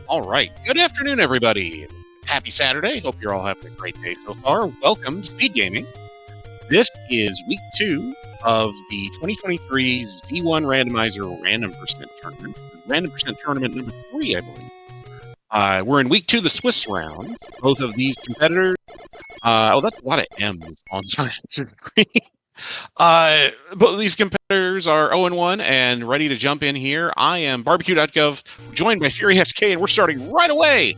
All right. Good afternoon, everybody. Happy Saturday. Hope you're all having a great day so far. Welcome to Speed Gaming. This is week 2 of the 2023 Z1 Randomizer Random Percent Tournament. Random Percent Tournament number 3, I believe. We're in week 2, the Swiss round. Both of these competitors. That's a lot of M's on science. Both of these competitors are 0-1 and ready to jump in here. I am barbecue.gov, joined by Fury SK, and we're starting right away.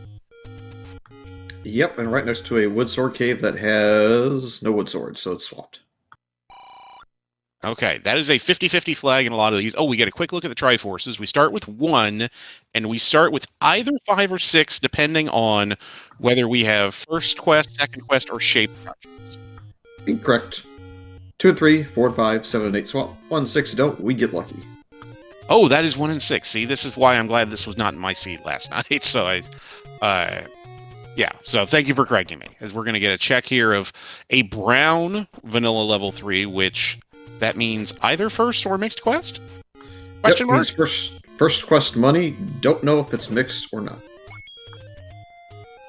Yep, and right next to a wood sword cave that has no wood sword, so it's swapped. Okay, that is a 50-50 flag in a lot of these. Oh, we get a quick look at the Triforces. We start with 1, and we start with either 5 or 6, depending on whether we have first quest, second quest, or shape projects. Incorrect. 2 and 3, 4 and 5, 7 and 8 swap. 1 and 6 don't, we get lucky. Oh, that is 1 and 6. See, this is why I'm glad this was not in my seed last night. So yeah, so thank you for correcting me, as we're going to get a check here of a brown vanilla level 3, which that means either first or mixed quest? Question mark? First quest money, don't know if it's mixed or not.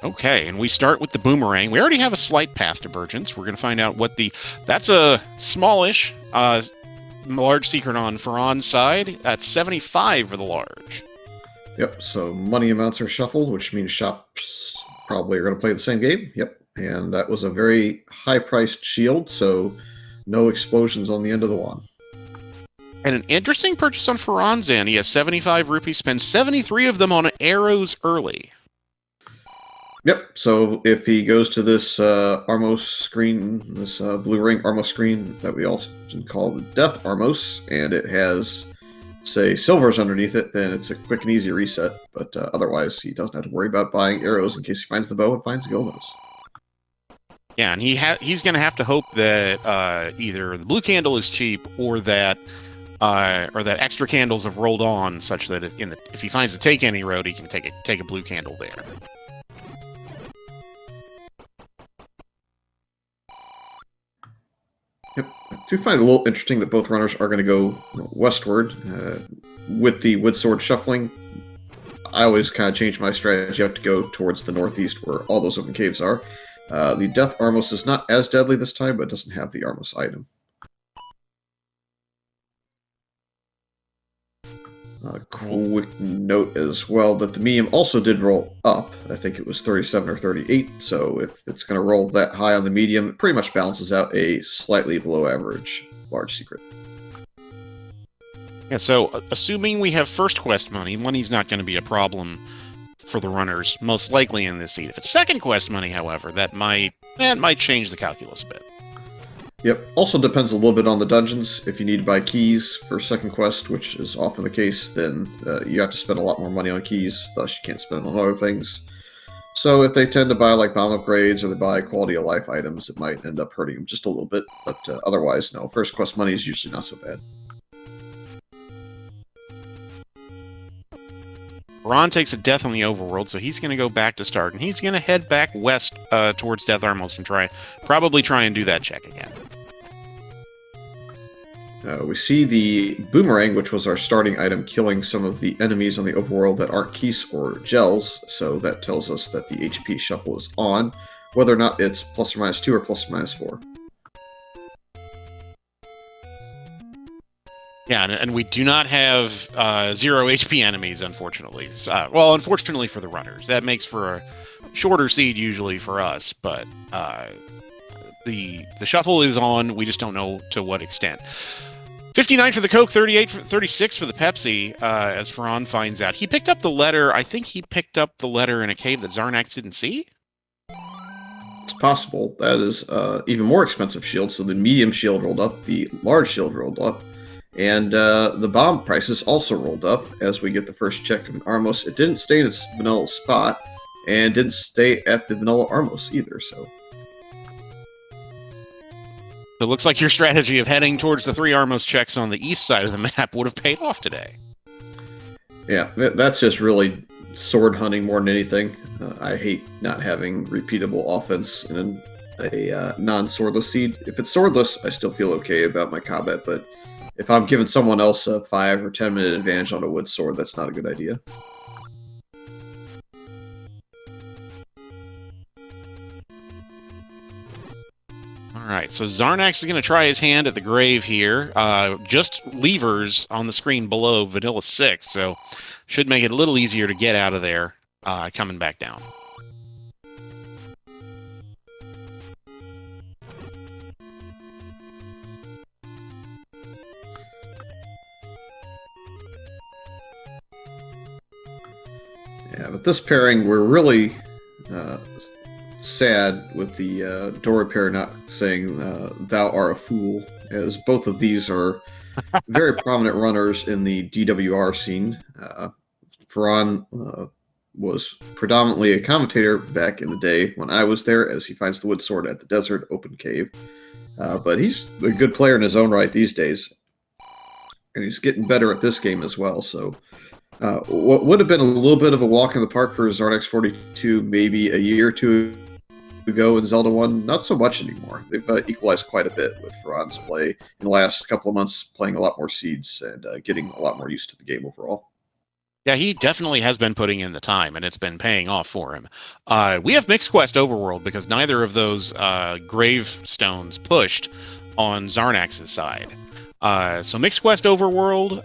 Okay, and we start with the boomerang. We already have a slight path divergence. We're going to find out what that's a smallish large secret on Fearon's side. That's 75 for the large. Yep, so money amounts are shuffled, which means shops probably are going to play the same game. Yep, and that was a very high-priced shield, so no explosions on the end of the wand. And an interesting purchase on Fearon's end. He has 75 rupees, spends 73 of them on arrows early. Yep, so if he goes to this Armos screen, this blue ring Armos screen that we often call the Death Armos, and it has, say, silvers underneath it, then it's a quick and easy reset. But otherwise, he doesn't have to worry about buying arrows in case he finds the bow and finds Gildas. Yeah, and he's going to have to hope that either the blue candle is cheap or that extra candles have rolled on, such that if he finds the take any road, he can take a blue candle there. Yep, I do find it a little interesting that both runners are going to go westward with the wood sword shuffling. I always kind of change my strategy up to go towards the northeast where all those open caves are. The Death Armos is not as deadly this time, but doesn't have the Armos item. Quick note as well that the medium also did roll up. I think it was 37 or 38, so if it's going to roll that high on the medium, it pretty much balances out a slightly below average large secret. Yeah, so assuming we have first quest money's not going to be a problem for the runners, most likely in this seed. If it's second quest money, however, that might change the calculus a bit. Yep. Also depends a little bit on the dungeons. If you need to buy keys for second quest, which is often the case, then you have to spend a lot more money on keys, thus you can't spend it on other things. So if they tend to buy like bomb upgrades or they buy quality of life items, it might end up hurting them just a little bit. But otherwise, no. First quest money is usually not so bad. Ron takes a death on the overworld, so he's going to go back to start, and he's going to head back west towards Death Armos and probably try and do that check again. We see the boomerang, which was our starting item, killing some of the enemies on the overworld that aren't keys or gels, so that tells us that the HP shuffle is on, whether or not it's ±2 or ±4. Yeah, and we do not have 0 HP enemies, unfortunately. Well, unfortunately for the runners. That makes for a shorter seed usually for us, but the shuffle is on. We just don't know to what extent. 59 for the Coke, 36 for the Pepsi, as Fearon finds out. He picked up the letter. I think he picked up the letter in a cave that Xarnax didn't see? It's possible. That is even more expensive shield, so the medium shield rolled up, the large shield rolled up. And the bomb prices also rolled up as we get the first check of an Armos. It didn't stay in its vanilla spot, and didn't stay at the vanilla Armos either, so. It looks like your strategy of heading towards the 3 Armos checks on the east side of the map would have paid off today. Yeah, that's just really sword hunting more than anything. I hate not having repeatable offense in a non-swordless seed. If it's swordless, I still feel okay about my combat, but if I'm giving someone else a 5 or 10 minute advantage on a wood sword, that's not a good idea. All right, so Xarnax is going to try his hand at the grave here. Just levers on the screen below Vanilla 6, so should make it a little easier to get out of there coming back down. Yeah, but this pairing, we're really sad with the door repair not saying "Thou art a fool," as both of these are very prominent runners in the DWR scene. Fearon was predominantly a commentator back in the day when I was there, as he finds the wood sword at the desert open cave. But he's a good player in his own right these days, and he's getting better at this game as well. So. What would have been a little bit of a walk in the park for Xarnax42 maybe a year or two ago in Zelda 1, not so much anymore. They've equalized quite a bit with Fearon's play in the last couple of months, playing a lot more seeds and getting a lot more used to the game overall. Yeah, he definitely has been putting in the time, and it's been paying off for him. We have Mixed Quest Overworld because neither of those gravestones pushed on Xarnax's side. So Mixed Quest Overworld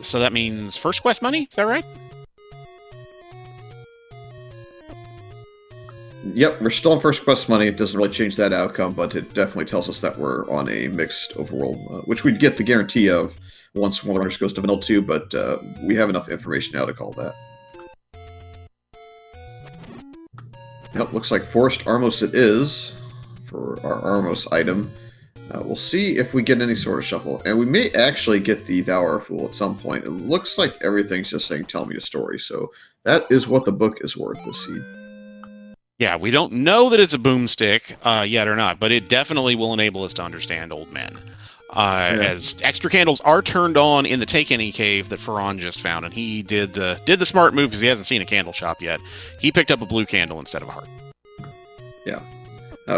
so that means first quest money, is that right? Yep, we're still on first quest money. It doesn't really change that outcome, but it definitely tells us that we're on a mixed overworld, which we'd get the guarantee of once one of runners goes to Vanilla 2, but we have enough information now to call that. Yep, looks like Forest Armos it is for our Armos item. We'll see if we get any sort of shuffle. And we may actually get the Thou Art a Fool at some point. It looks like everything's just saying, tell me a story. So that is what the book is worth, this seed. Yeah, we don't know that it's a boomstick yet or not, but it definitely will enable us to understand Old Men. As extra candles are turned on in the Take Any cave that Fearon just found, and he did the smart move because he hasn't seen a candle shop yet. He picked up a blue candle instead of a heart. Yeah.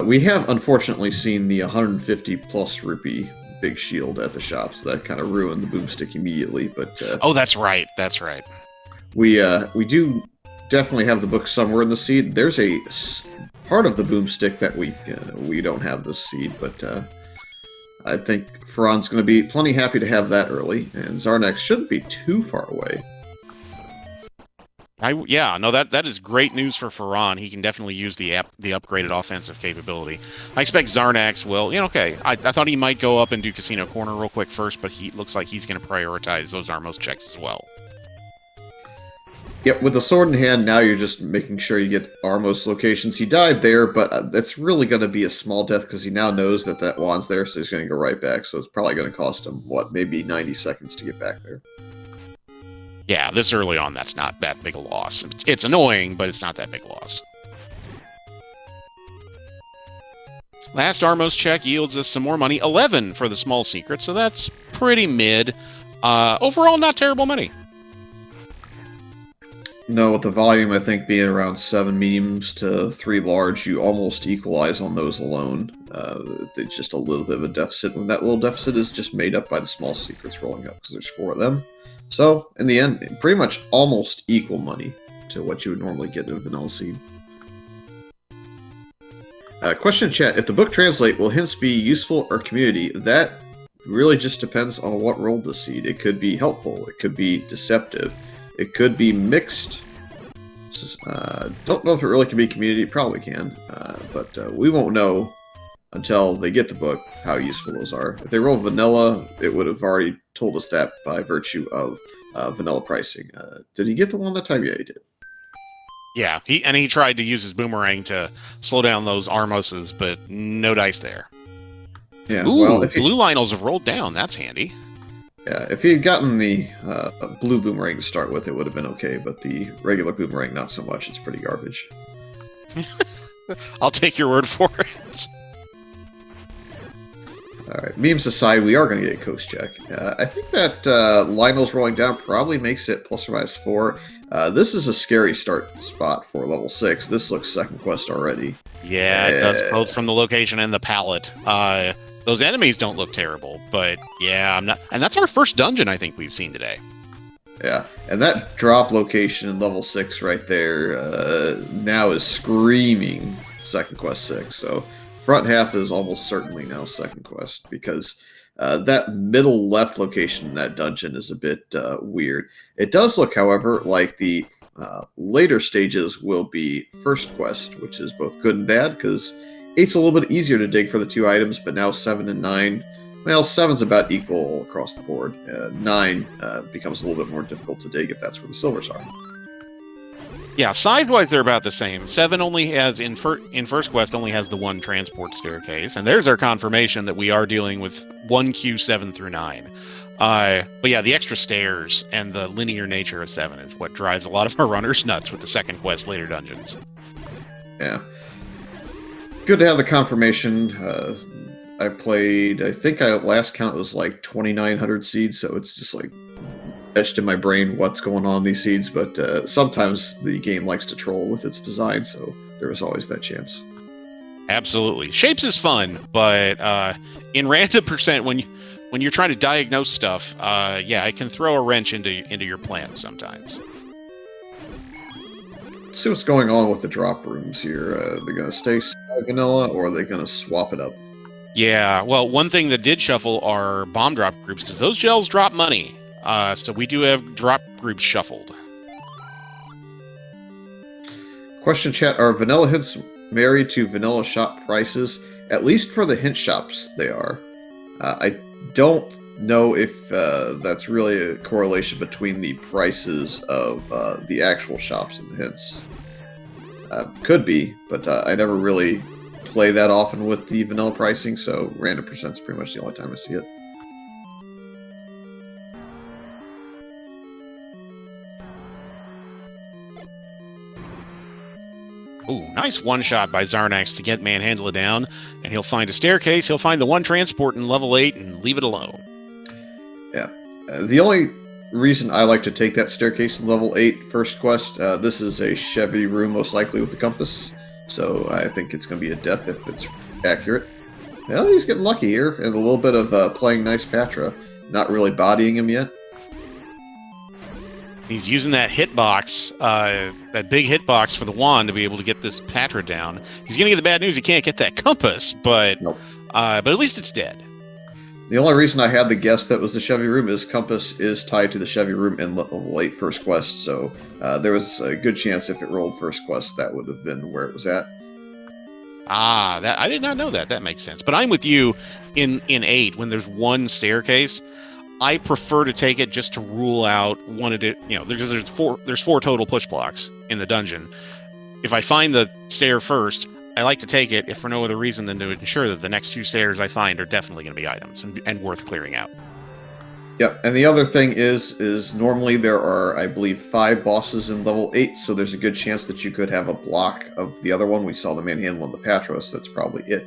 We have unfortunately seen the 150 plus rupee big shield at the shop, so that kind of ruined the boomstick immediately. But oh, that's right. That's right. We do definitely have the book somewhere in the seed. There's a part of the boomstick that we don't have this seed, but I think Fearon's going to be plenty happy to have that early, and Xarnax shouldn't be too far away. That is great news for Fearon. He can definitely use the upgraded offensive capability. I expect Xarnax will, okay, I thought he might go up and do Casino Corner real quick first, but he looks like he's going to prioritize those Armos checks as well. Yep, with the sword in hand, now you're just making sure you get Armos locations. He died there, but that's really going to be a small death because he now knows that wand's there, so he's going to go right back. So it's probably going to cost him, maybe 90 seconds to get back there. Yeah, this early on, that's not that big a loss. It's annoying, but it's not that big a loss. Last Armos check yields us some more money. 11 for the small secret, so that's pretty mid. Overall, not terrible money. No, with the volume, I think, being around 7 mediums to 3 large, you almost equalize on those alone. It's just a little bit of a deficit, and that little deficit is just made up by the small secrets rolling up, because there's 4 of them. So, in the end, pretty much almost equal money to what you would normally get in a vanilla seed. Question in chat, if the book translate, will hints be useful or community? That really just depends on what rolled the seed. It could be helpful, it could be deceptive, it could be mixed. Don't know if it really can be community, probably can, but we won't know until they get the book how useful those are. If they roll vanilla, it would have already told us that by virtue of vanilla pricing. Did he get the one that time? Yeah, he did. Yeah, he tried to use his boomerang to slow down those Armoses, but no dice there. Yeah, ooh, well, blue Lionels have rolled down. That's handy. Yeah, if he had gotten the blue boomerang to start with, it would have been okay, but the regular boomerang, not so much. It's pretty garbage. I'll take your word for it. Alright, memes aside, we are going to get a coast check. I think that Lionel's rolling down probably makes it plus or minus 4. This is a scary start spot for level 6. This looks second quest already. Yeah, it does, both from the location and the palette. Those enemies don't look terrible, but yeah, I'm not. And that's our first dungeon I think we've seen today. Yeah, and that drop location in level 6 right there now is screaming second quest 6. So front half is almost certainly now second quest, because that middle left location in that dungeon is a bit weird. It does look, however, like the later stages will be first quest, which is both good and bad, because 8's a little bit easier to dig for the 2 items, but now 7 and 9, well, 7's about equal across the board. 9 becomes a little bit more difficult to dig if that's where the silvers are. Yeah, size-wise they're about the same. 7 only has, in First Quest, only has the 1 transport staircase, and there's our confirmation that we are dealing with 1 queue 7 through 9. But yeah, the extra stairs and the linear nature of 7 is what drives a lot of our runners nuts with the second quest later dungeons. Yeah. Good to have the confirmation. I played, I think last count was like 2,900 seeds, so it's just like etched in my brain what's going on in these seeds, but sometimes the game likes to troll with its design, so there is always that chance. Absolutely. Shapes is fun, but in random percent, when you're trying to diagnose stuff, yeah, it can throw a wrench into your plan sometimes. Let's see what's going on with the drop rooms here. They're going to stay vanilla, or are they going to swap it up? Yeah, well, one thing that did shuffle are bomb drop groups, because those gels drop money. So we do have drop groups shuffled. Question chat, are vanilla hints married to vanilla shop prices? At least for the hint shops, they are. I don't know if that's really a correlation between the prices of the actual shops and the hints. Could be, but I never really play that often with the vanilla pricing, so random percent's pretty much the only time I see it. Ooh, nice one-shot by Xarnax to get Manhandla down, and he'll find a staircase, he'll find the 1 transport in level 8, and leave it alone. Yeah. The only reason I like to take that staircase in level 8 first quest, this is a Chevy room, most likely with the compass, so I think it's going to be a death if it's accurate. Well, he's getting lucky here, and a little bit of playing nice Patra. Not really bodying him yet. He's using that hitbox, that big hitbox for the wand to be able to get this Patra down. He's going to get the bad news, he can't get that compass, but Nope. But at least it's dead. The only reason I had the guess that was the Chevy room is compass is tied to the Chevy room in level 8 first quest, so there was a good chance if it rolled first quest that would have been where it was at. Ah, that I did not know that. That makes sense. But I'm with you in 8 when there's 1 staircase. I prefer to take it just to rule out one of it. You know, there's 4 total push blocks in the dungeon. If I find the stair first, I like to take it if for no other reason than to ensure that the next 2 stairs I find are definitely going to be items and worth clearing out. Yep, and the other thing is normally there are, I believe, 5 bosses in level 8, so there's a good chance that you could have a block of the other one. We saw the Manhandle and the Patros, that's probably it.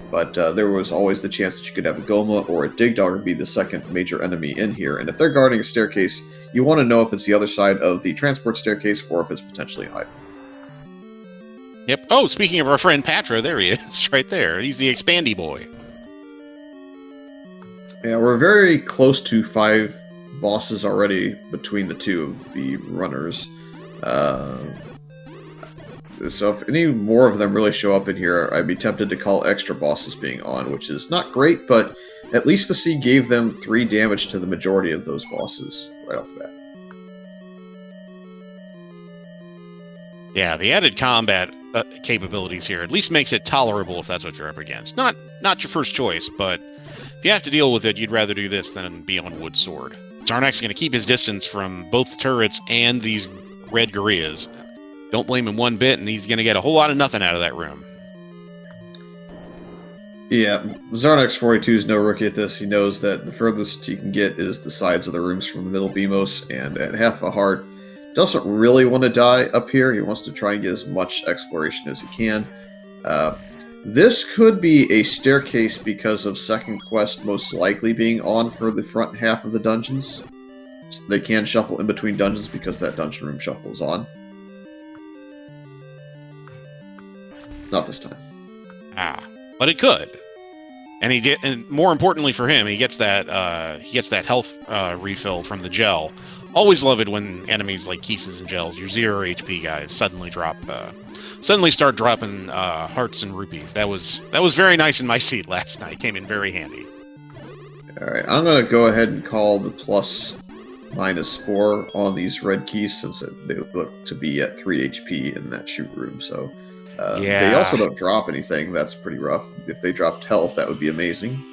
But there was always the chance that you could have a Goma or a Digdogger be the second major enemy in here, and if they're guarding a staircase, you want to know if it's the other side of the transport staircase or if it's potentially an item. Yep. Oh, speaking of our friend Patra, there he is, right there. He's the expandy boy. Yeah, we're very close to 5 bosses already between the 2 of the runners. So if any more of them really show up in here, I'd be tempted to call extra bosses being on, which is not great, but at least the sea gave them 3 damage to the majority of those bosses right off the bat. Yeah, the added combat capabilities here at least makes it tolerable if that's what you're up against. Not your first choice, but if you have to deal with it, you'd rather do this than be on Wood Sword. Xarnax is going to keep his distance from both turrets and these red gorillas. Don't blame him one bit, and he's going to get a whole lot of nothing out of that room. Yeah, Xarnax42 is no rookie at this. He knows that the furthest he can get is the sides of the rooms from the middle BMOS, and at half a heart, doesn't really want to die up here. He wants to try and get as much exploration as he can. This could be a staircase because of second quest most likely being on for the front half of the dungeons. They can shuffle in between dungeons because that dungeon room shuffle is on. Not this time. But it could. And more importantly for him, he gets that health refill from the gel. Always love it when enemies like Keeses and Gels, your 0 HP guys, suddenly drop suddenly start dropping hearts and rupees. That was very nice in my seat last night. Came in very handy. All right, I'm gonna go ahead and call the +/-4 on these red keys since they look to be at 3 HP in that shoot room. So they also don't drop anything. That's pretty rough. If they dropped health, that would be amazing.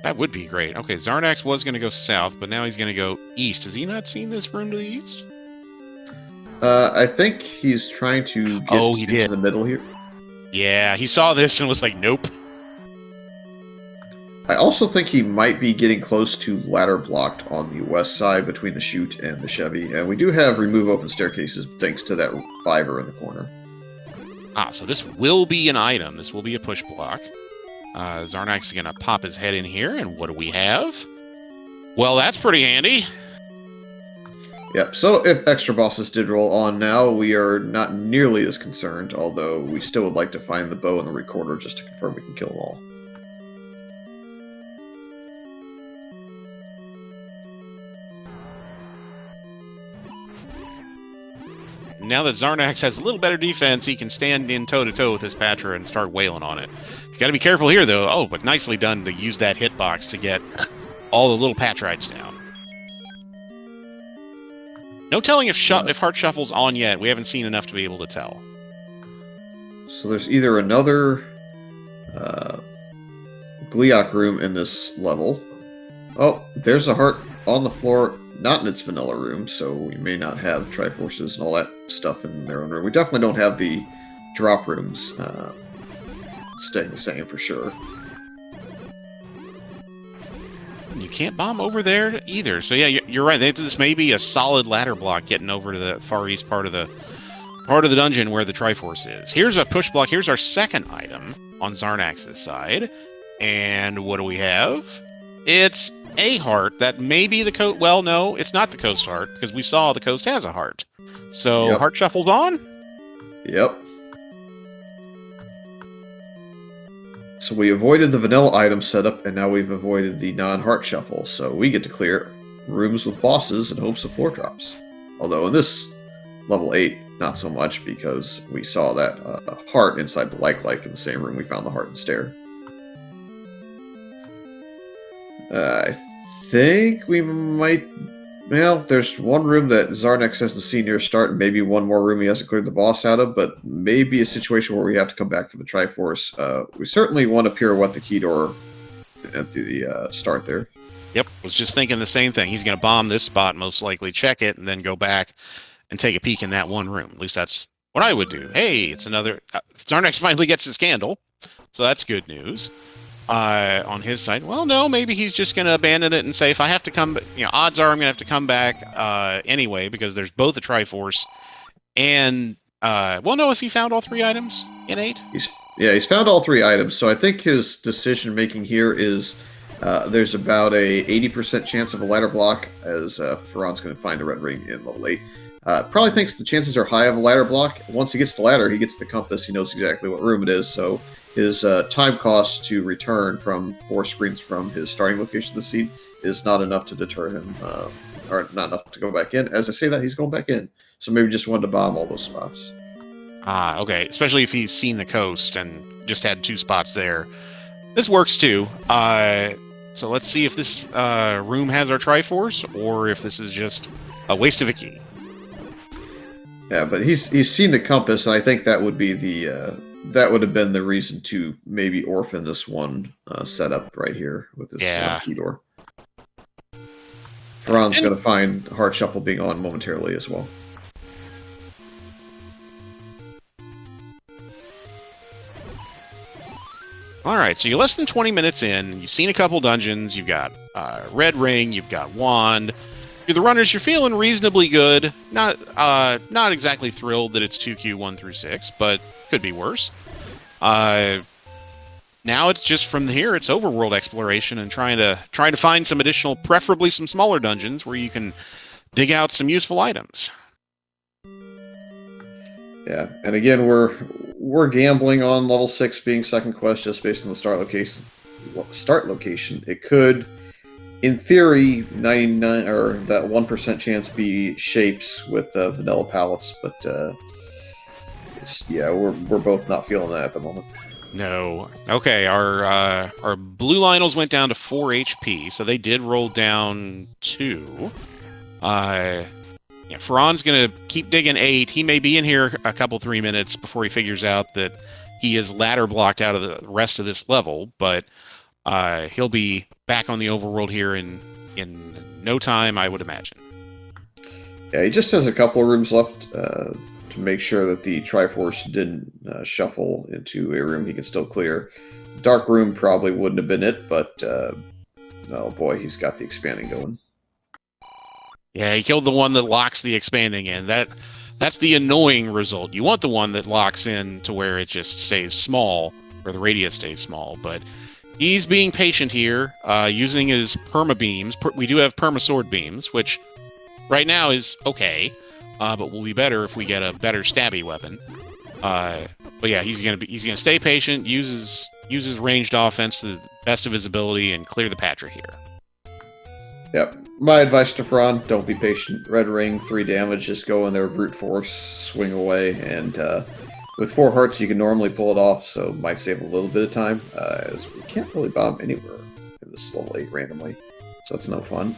That would be great. Okay, Xarnax was going to go south, but now he's going to go east. Has he not seen this room to the east? I think he's trying to get into the middle here. Yeah, he saw this and was like, nope. I also think he might be getting close to ladder blocked on the west side between the chute and the Chevy. And we do have remove open staircases thanks to that 5er in the corner. So this will be an item. This will be a push block. Xarnax is going to pop his head in here, and what do we have? Well, that's pretty handy. Yep, so if extra bosses did roll on now, we are not nearly as concerned, although we still would like to find the bow and the recorder just to confirm we can kill them all. Now that Xarnax has a little better defense, he can stand in toe-to-toe with his Patra and start wailing on it. You got to be careful here, though. Oh, but nicely done to use that hitbox to get all the little Patrites down. No telling if Heart Shuffle's on yet. We haven't seen enough to be able to tell. So there's either another Gliok room in this level. Oh, there's a heart on the floor, not in its vanilla room, so we may not have Triforces and all that stuff in their own room. We definitely don't have the drop rooms staying the same for sure. You can't bomb over there either. So yeah, you're right. This may be a solid ladder block getting over to the far east part of the dungeon where the Triforce is. Here's a push block. Here's our second item on Xarnax's side. And what do we have? It's a heart that may be the coast. Well, no, it's not the coast heart because we saw the coast has a heart. So yep. Heart Shuffle's on? Yep. So we avoided the vanilla item setup, and now we've avoided the non-heart shuffle. So we get to clear rooms with bosses in hopes of floor drops. Although in this level 8, not so much, because we saw that heart inside the like in the same room we found the heart and stair. I think we might... Well, there's one room that Xarnax hasn't seen near start, and maybe one more room he hasn't cleared the boss out of, but maybe a situation where we have to come back for the Triforce. We certainly want to pirouette the key door at the start there. Yep, was just thinking the same thing. He's going to bomb this spot, most likely check it, and then go back and take a peek in that one room. At least that's what I would do. Hey, it's another... Xarnax finally gets his candle, so that's good news. On his side, well, no, maybe he's just going to abandon it and say, if I have to come, odds are I'm going to have to come back anyway, because there's both a Triforce and, well, no, has he found all 3 items in 8? He's found all 3 items, so I think his decision-making here is there's about a 80% chance of a ladder block, as Fearon's going to find the red ring in level 8. Probably thinks the chances are high of a ladder block. Once he gets the ladder, he gets the compass, he knows exactly what room it is, so his time cost to return from 4 screens from his starting location of the seed is not enough to deter him, or not enough to go back in. As I say that, he's going back in. So maybe just wanted to bomb all those spots. Okay. Especially if he's seen the coast and just had 2 spots there. This works too. So let's see if this room has our Triforce, or if this is just a waste of a key. Yeah, but he's seen the compass, and I think that would be the... that would have been the reason to maybe orphan this one setup right here with this key door. Fearon's going to find Heart Shuffle being on momentarily as well. Alright, so you're less than 20 minutes in, you've seen a couple dungeons, you've got Red Ring, you've got Wand. You're the runners, you're feeling reasonably good. Not exactly thrilled that it's 2Q 1 through 6, but could be worse. Now it's just from here, it's overworld exploration and trying to find some additional, preferably some smaller dungeons where you can dig out some useful items. Yeah, and again, we're gambling on level 6 being second quest just based on the start location. It could, in theory, 99 or that 1% chance be shapes with vanilla palettes, but Yeah, we're both not feeling that at the moment. No. Okay, our blue Lionels went down to 4 HP, so they did roll down 2. Yeah, Fearon's gonna keep digging 8. He may be in here a couple 3 minutes before he figures out that he is ladder blocked out of the rest of this level, but he'll be back on the overworld here in no time, I would imagine. Yeah, he just has a couple of rooms left to make sure that the Triforce didn't shuffle into a room he can still clear. Dark room probably wouldn't have been it, but oh boy, he's got the expanding going. Yeah, he killed the one that locks the expanding in. That's the annoying result. You want the one that locks in to where it just stays small, where the radius stays small, but he's being patient here, using his perma beams. We do have perma sword beams, which right now is okay, but will be better if we get a better stabby weapon. But yeah, he's gonna stay patient, uses ranged offense to the best of his ability, and clear the Patra here. Yep. My advice to Fearon, don't be patient. Red ring, 3 damage, just go in there, brute force, swing away, and with 4 hearts you can normally pull it off, so might save a little bit of time, as we can't really bomb anywhere in this level 8 randomly, so that's no fun.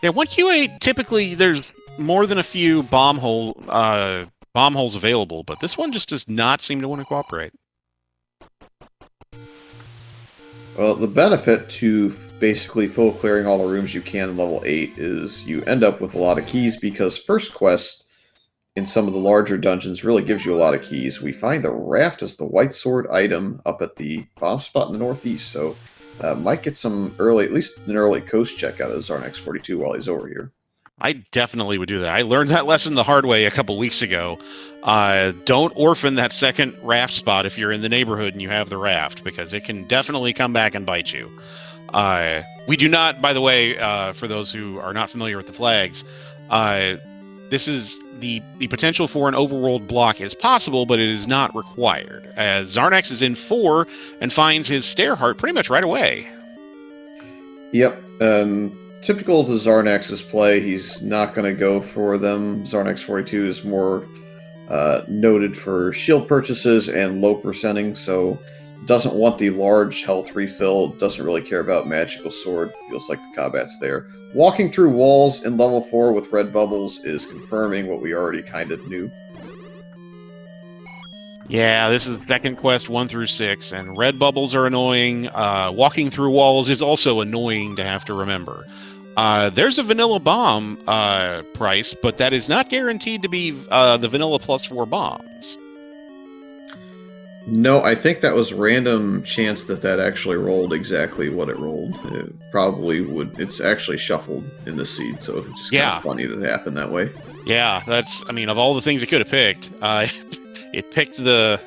Yeah, 1Q8, typically there's more than a few bomb holes available, but this one just does not seem to want to cooperate. Well, the benefit to basically full clearing all the rooms you can in level 8 is you end up with a lot of keys, because first quest in some of the larger dungeons really gives you a lot of keys. We find the raft as the white sword item up at the bomb spot in the northeast, so might get some early, at least an early coast check out of Xarnax42 while he's over here. I definitely would do that. I learned that lesson the hard way a couple weeks ago. Don't orphan that second raft spot if you're in the neighborhood and you have the raft, because it can definitely come back and bite you. We do not, by the way, for those who are not familiar with the flags, this is the potential for an overworld block is possible, but it is not required, as Xarnax is in 4 and finds his stair heart pretty much right away. Yep. Typical to Xarnax's play, he's not going to go for them. Xarnax42 is more noted for shield purchases and low percenting, so doesn't want the large health refill, doesn't really care about magical sword, feels like the combat's there. Walking through walls in level 4 with red bubbles is confirming what we already kind of knew. Yeah, this is second quest 1 through 6, and red bubbles are annoying. Walking through walls is also annoying to have to remember. There's a vanilla bomb price, but that is not guaranteed to be the vanilla +4 bombs. No, I think that was random chance that actually rolled exactly what it rolled. It probably would. It's actually shuffled in the seed, so it's just kind of funny that it happened that way. Yeah, I mean, of all the things it could have picked, it picked the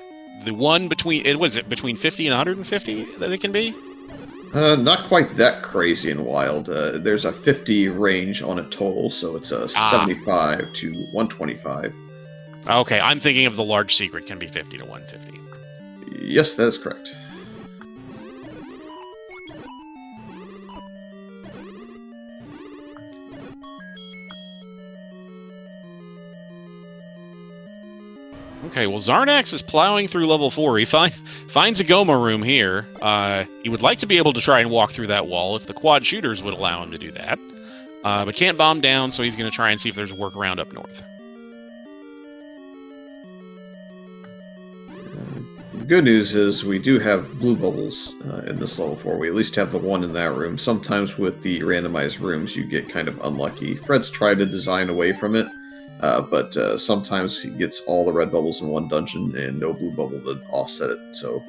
one between, between 50 and 150 that it can be? Not quite that crazy and wild. There's a 50 range on it total, so it's a 75 to 125. Okay, I'm thinking of the large secret can be 50 to 150. Yes, that is correct. Okay, well, Xarnax is plowing through level 4. He finds a Goma room here. He would like to be able to try and walk through that wall if the quad shooters would allow him to do that. But can't bomb down, so he's going to try and see if there's a workaround up north. The good news is we do have blue bubbles in this level 4. We at least have the one in that room. Sometimes with the randomized rooms, you get kind of unlucky. Fred's tried to design away from it, but sometimes he gets all the red bubbles in one dungeon and no blue bubble to offset it. So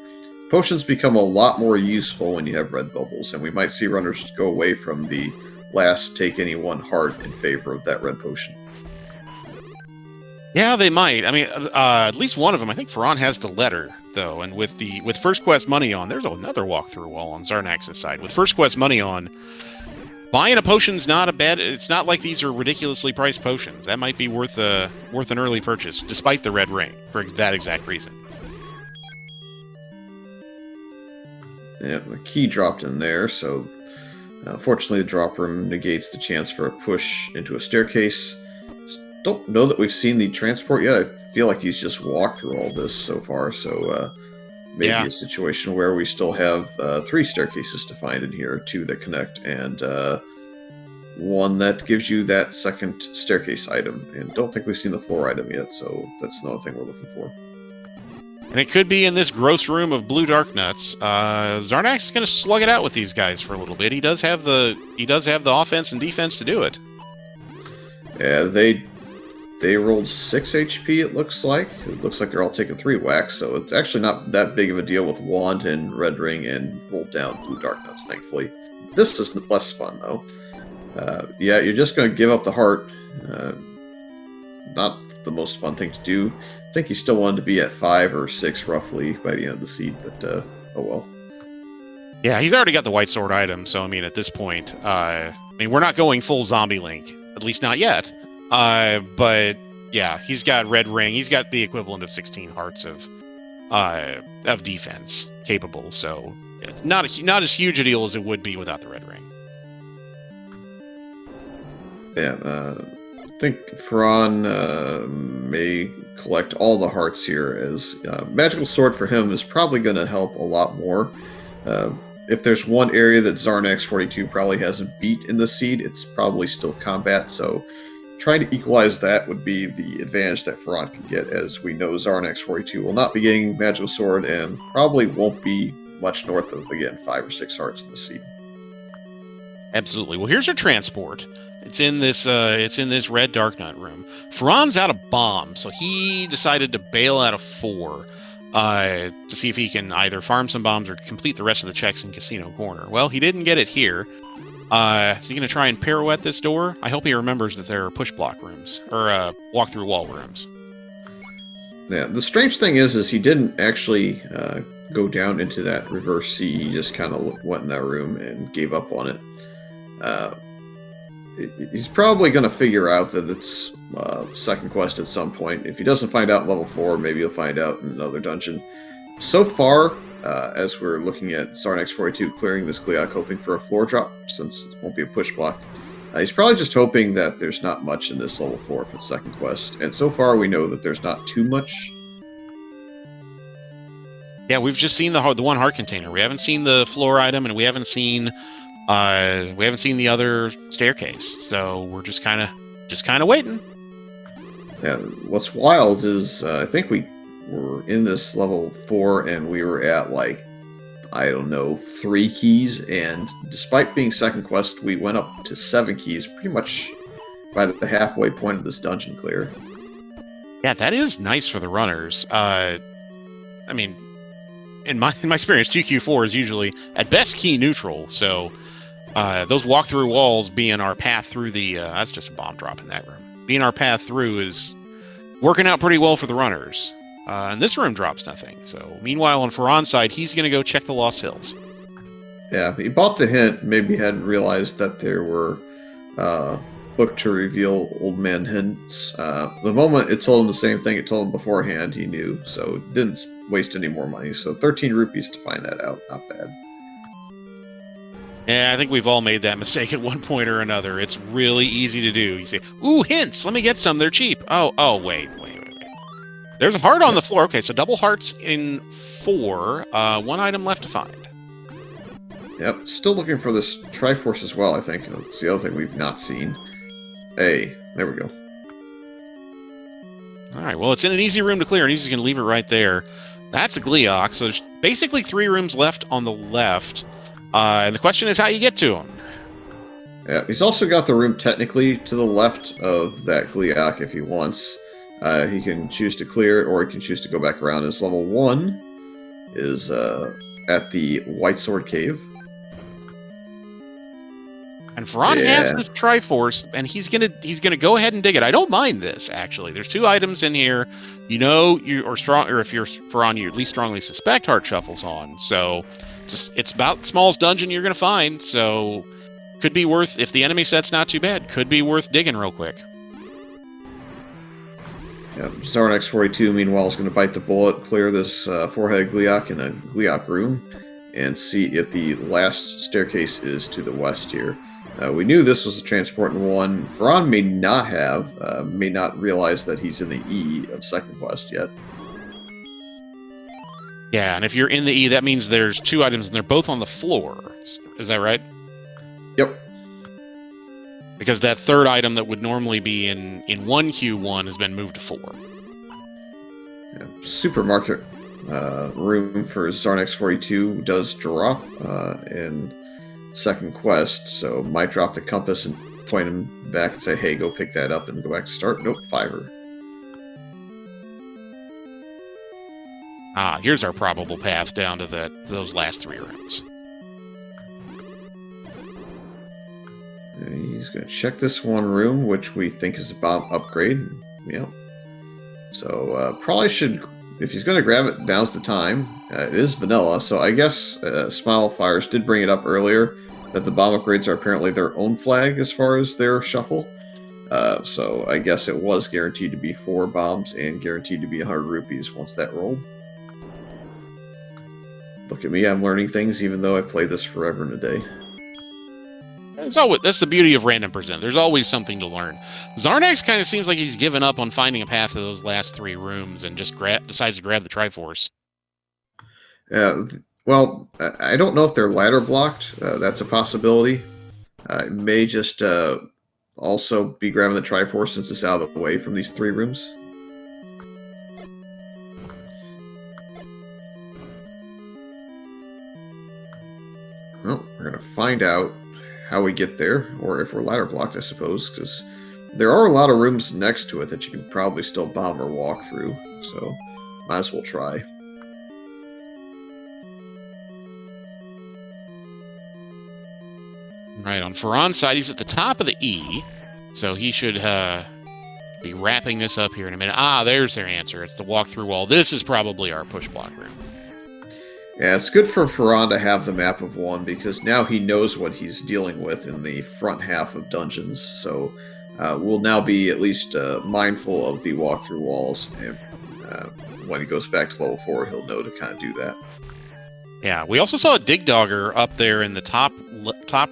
potions become a lot more useful when you have red bubbles, and we might see runners go away from the last take any one heart in favor of that red potion. Yeah, they might. I mean, at least one of them. I think Fearon has the letter, though, and with first quest money on, there's another walkthrough wall on Xarnax's side. With first quest money on, buying a potion's not a bad. It's not like these are ridiculously priced potions. That might be worth an early purchase, despite the red ring, for that exact reason. Yeah, the key dropped in there, so fortunately the drop room negates the chance for a push into a staircase. don't know that we've seen the transport yet. I feel like he's just walked through all this so far, so maybe Yeah. a situation where we still have 3 staircases to find in here, 2 that connect, and 1 that gives you that second staircase item. And don't think we've seen the floor item yet, so that's another thing we're looking for. And it could be in this gross room of blue dark nuts. Xarnax is going to slug it out with these guys for a little bit. He does have the offense and defense to do it. Yeah, they rolled 6 HP, it looks like. It looks like they're all taking 3 whacks, so it's actually not that big of a deal with Wand and Red Ring and rolled down Blue Dark Nuts, thankfully. This is less fun, though. Yeah, you're just going to give up the heart. Not the most fun thing to do. I think he still wanted to be at 5 or 6, roughly, by the end of the seed, but oh well. Yeah, he's already got the white sword item, so I mean, at this point, we're not going full zombie Link, at least not yet. But yeah, he's got Red Ring. He's got the equivalent of 16 hearts of defense capable. So it's not as huge a deal as it would be without the Red Ring. Yeah, I think Fearon may collect all the hearts here, as Magical Sword for him is probably going to help a lot more. If there's one area that Xarnax42 probably hasn't beat in the seed, it's probably still combat, so trying to equalize that would be the advantage that Fearon can get, as we know Xarnax42 will not be getting Magical Sword and probably won't be much north of, again, 5 or 6 hearts in the seed. Absolutely. Well, here's our transport. It's in this red Dark Knight room. Fearon's out of bombs, so he decided to bail out of 4 to see if he can either farm some bombs or complete the rest of the checks in Casino Corner. Well, he didn't get it here. Is he going to try and pirouette this door? I hope he remembers that there are push block rooms, or walk-through wall rooms. Yeah, the strange thing is he didn't actually go down into that reverse C. He just kind of went in that room and gave up on it. He's probably going to figure out that it's second quest at some point. If he doesn't find out in level 4, maybe he'll find out in another dungeon. So far, as we're looking at Xarnax42 clearing this Gliok, hoping for a floor drop, since it won't be a push block, he's probably just hoping that there's not much in this level 4 for the second quest. And so far, we know that there's not too much. Yeah, we've just seen the one heart container. We haven't seen the floor item, and we haven't seen the other staircase. So we're just kind of waiting. Yeah, what's wild is I think we were in this level 4 and we were at, like, I don't know, 3 keys, and despite being second quest, we went up to 7 keys pretty much by the halfway point of this dungeon clear. Yeah, that is nice for the runners. I mean, in my experience, 2Q4 is usually at best key neutral, so those walk-through walls being our path through the that's just a bomb drop in that room. Being our path through is working out pretty well for the runners. And this room drops nothing. So meanwhile, on Fearon's side, he's going to go check the Lost Hills. Yeah, he bought the hint, maybe hadn't realized that there were book to reveal old man hints. The moment it told him the same thing it told him beforehand, he knew, so didn't waste any more money. So 13 rupees to find that out, not bad. Yeah, I think we've all made that mistake at one point or another. It's really easy to do. You say, ooh, hints, let me get some, they're cheap. Oh, wait. There's a heart on the floor. Okay, so double hearts in 4. 1 item left to find. Yep, still looking for this Triforce as well, I think. It's the other thing we've not seen. Hey, there we go. Alright, well, it's in an easy room to clear, and he's just going to leave it right there. That's a Gliok, so there's basically 3 rooms left on the left. And the question is how you get to him. Yeah, he's also got the room technically to the left of that Gliok if he wants. He can choose to clear it, or he can choose to go back around. His level 1 is at the White Sword Cave. And Fearon has the Triforce, and he's gonna go ahead and dig it. I don't mind this, actually. There's 2 items in here. You know, or if you're Fearon, you at least strongly suspect Heart Shuffle's on. So it's about the smallest dungeon you're gonna find. So could be worth, if the enemy set's not too bad, could be worth digging real quick. Yeah, Xarnax42, meanwhile, is going to bite the bullet, clear this 4-headed Gliok in a Gliok room, and see if the last staircase is to the west here. We knew this was a transport in 1. Fearon may not realize that he's in the E of second quest yet. Yeah, and if you're in the E, that means there's 2 items, and they're both on the floor. Is that right? Yep. Because that 3rd item that would normally be in 1Q1 has been moved to 4. Yeah, supermarket room for Xarnax42 does drop in second quest, so might drop the compass and point him back and say, hey, go pick that up and go back to start. Nope, 5er. Here's our probable path down to those last 3 rooms. And he's going to check this one room, which we think is a bomb upgrade. Yeah. So probably should, if he's going to grab it, now's the time. It is vanilla, so I guess Smile Fires did bring it up earlier that the bomb upgrades are apparently their own flag as far as their shuffle. So I guess it was guaranteed to be 4 bombs and guaranteed to be 100 rupees once that rolled. Look at me, I'm learning things even though I played this forever and a day. That's the beauty of Random Present. There's always something to learn. Xarnax kind of seems like he's given up on finding a path to those last 3 rooms and just decides to grab the Triforce. Well, I don't know if they're ladder blocked. That's a possibility. It may just also be grabbing the Triforce since it's out of the way from these 3 rooms. Well, we're going to find out how we get there, or if we're ladder blocked, I suppose, because there are a lot of rooms next to it that you can probably still bomb or walk through, so might as well try. Right, on Fearon's side, he's at the top of the E, so he should be wrapping this up here in a minute. There's their answer. It's the walk-through wall. This is probably our push block room. Yeah, it's good for Fearon to have the map of 1, because now he knows what he's dealing with in the front half of dungeons, so we'll now be at least mindful of the walk-through walls, and when he goes back to level 4, he'll know to kind of do that. Yeah, we also saw a Dig Dogger up there in the top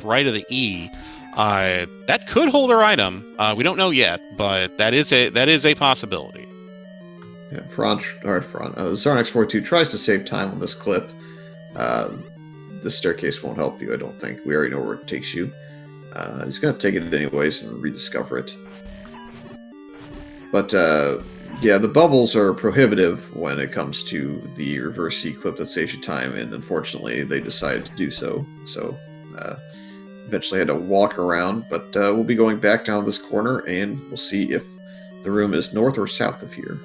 right of the E. That could hold our item. We don't know yet, but that is a possibility. Yeah, Xarnax42 tries to save time on this clip. The staircase won't help you, I don't think. We already know where it takes you. He's going to take it anyways and rediscover it. But, yeah, the bubbles are prohibitive when it comes to the reverse C clip that saves you time, and unfortunately they decided to do so. So, eventually had to walk around, but we'll be going back down this corner, and we'll see if the room is north or south of here.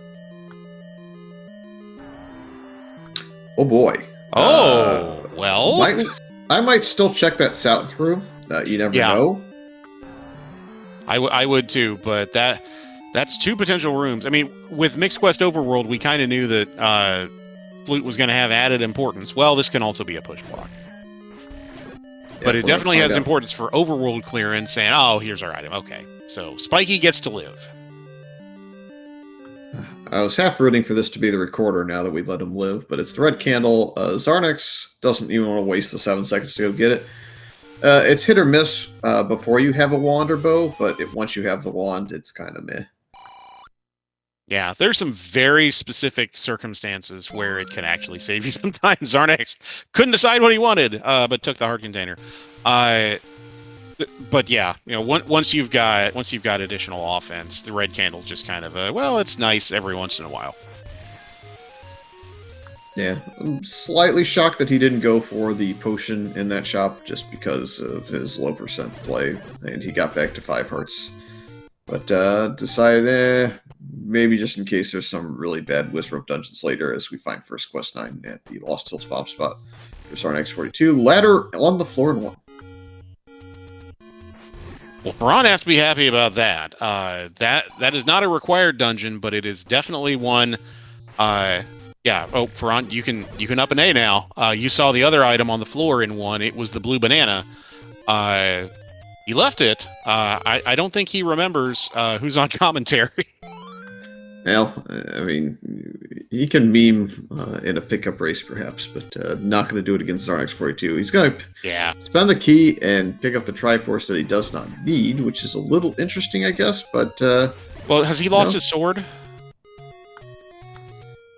Oh boy. Well. I might still check that south room. You never know. I would too, but that's 2 potential rooms. I mean, with Mixed Quest Overworld, we kind of knew that Flute was going to have added importance. Well, this can also be a push block. Yeah, but it definitely has importance for Overworld clearance, and here's our item. Okay, so Spiky gets to live. I was half rooting for this to be the recorder now that we let him live, but it's the red candle. Xarnax doesn't even want to waste the 7 seconds to go get it. It's hit or miss before you have a wand or bow, but once you have the wand, it's kind of meh. Yeah, there's some very specific circumstances where it can actually save you sometimes. Xarnax couldn't decide what he wanted, but took the heart container. But yeah, once you've got additional offense, the red candle's just kind of it's nice every once in a while. Yeah, I'm slightly shocked that he didn't go for the potion in that shop just because of his low percent play, and he got back to 5 hearts. But decided, maybe just in case there's some really bad Wizrope dungeons later, as we find first quest 9 at the Lost Hills bomb spot for Xarnax42. Ladder on the floor in 1. Well, Fearon has to be happy about that. That is not a required dungeon, but it is definitely one. Yeah. Oh, Fearon, you can up an A now. You saw the other item on the floor in 1. It was the blue banana. He left it. I don't think he remembers who's on commentary. Well, I mean, he can meme in a pickup race perhaps, but not going to do it against Xarnax42. He's going to Yeah. spend the key and pick up the Triforce that he does not need, which is a little interesting, I guess. But well, has he lost no. his sword?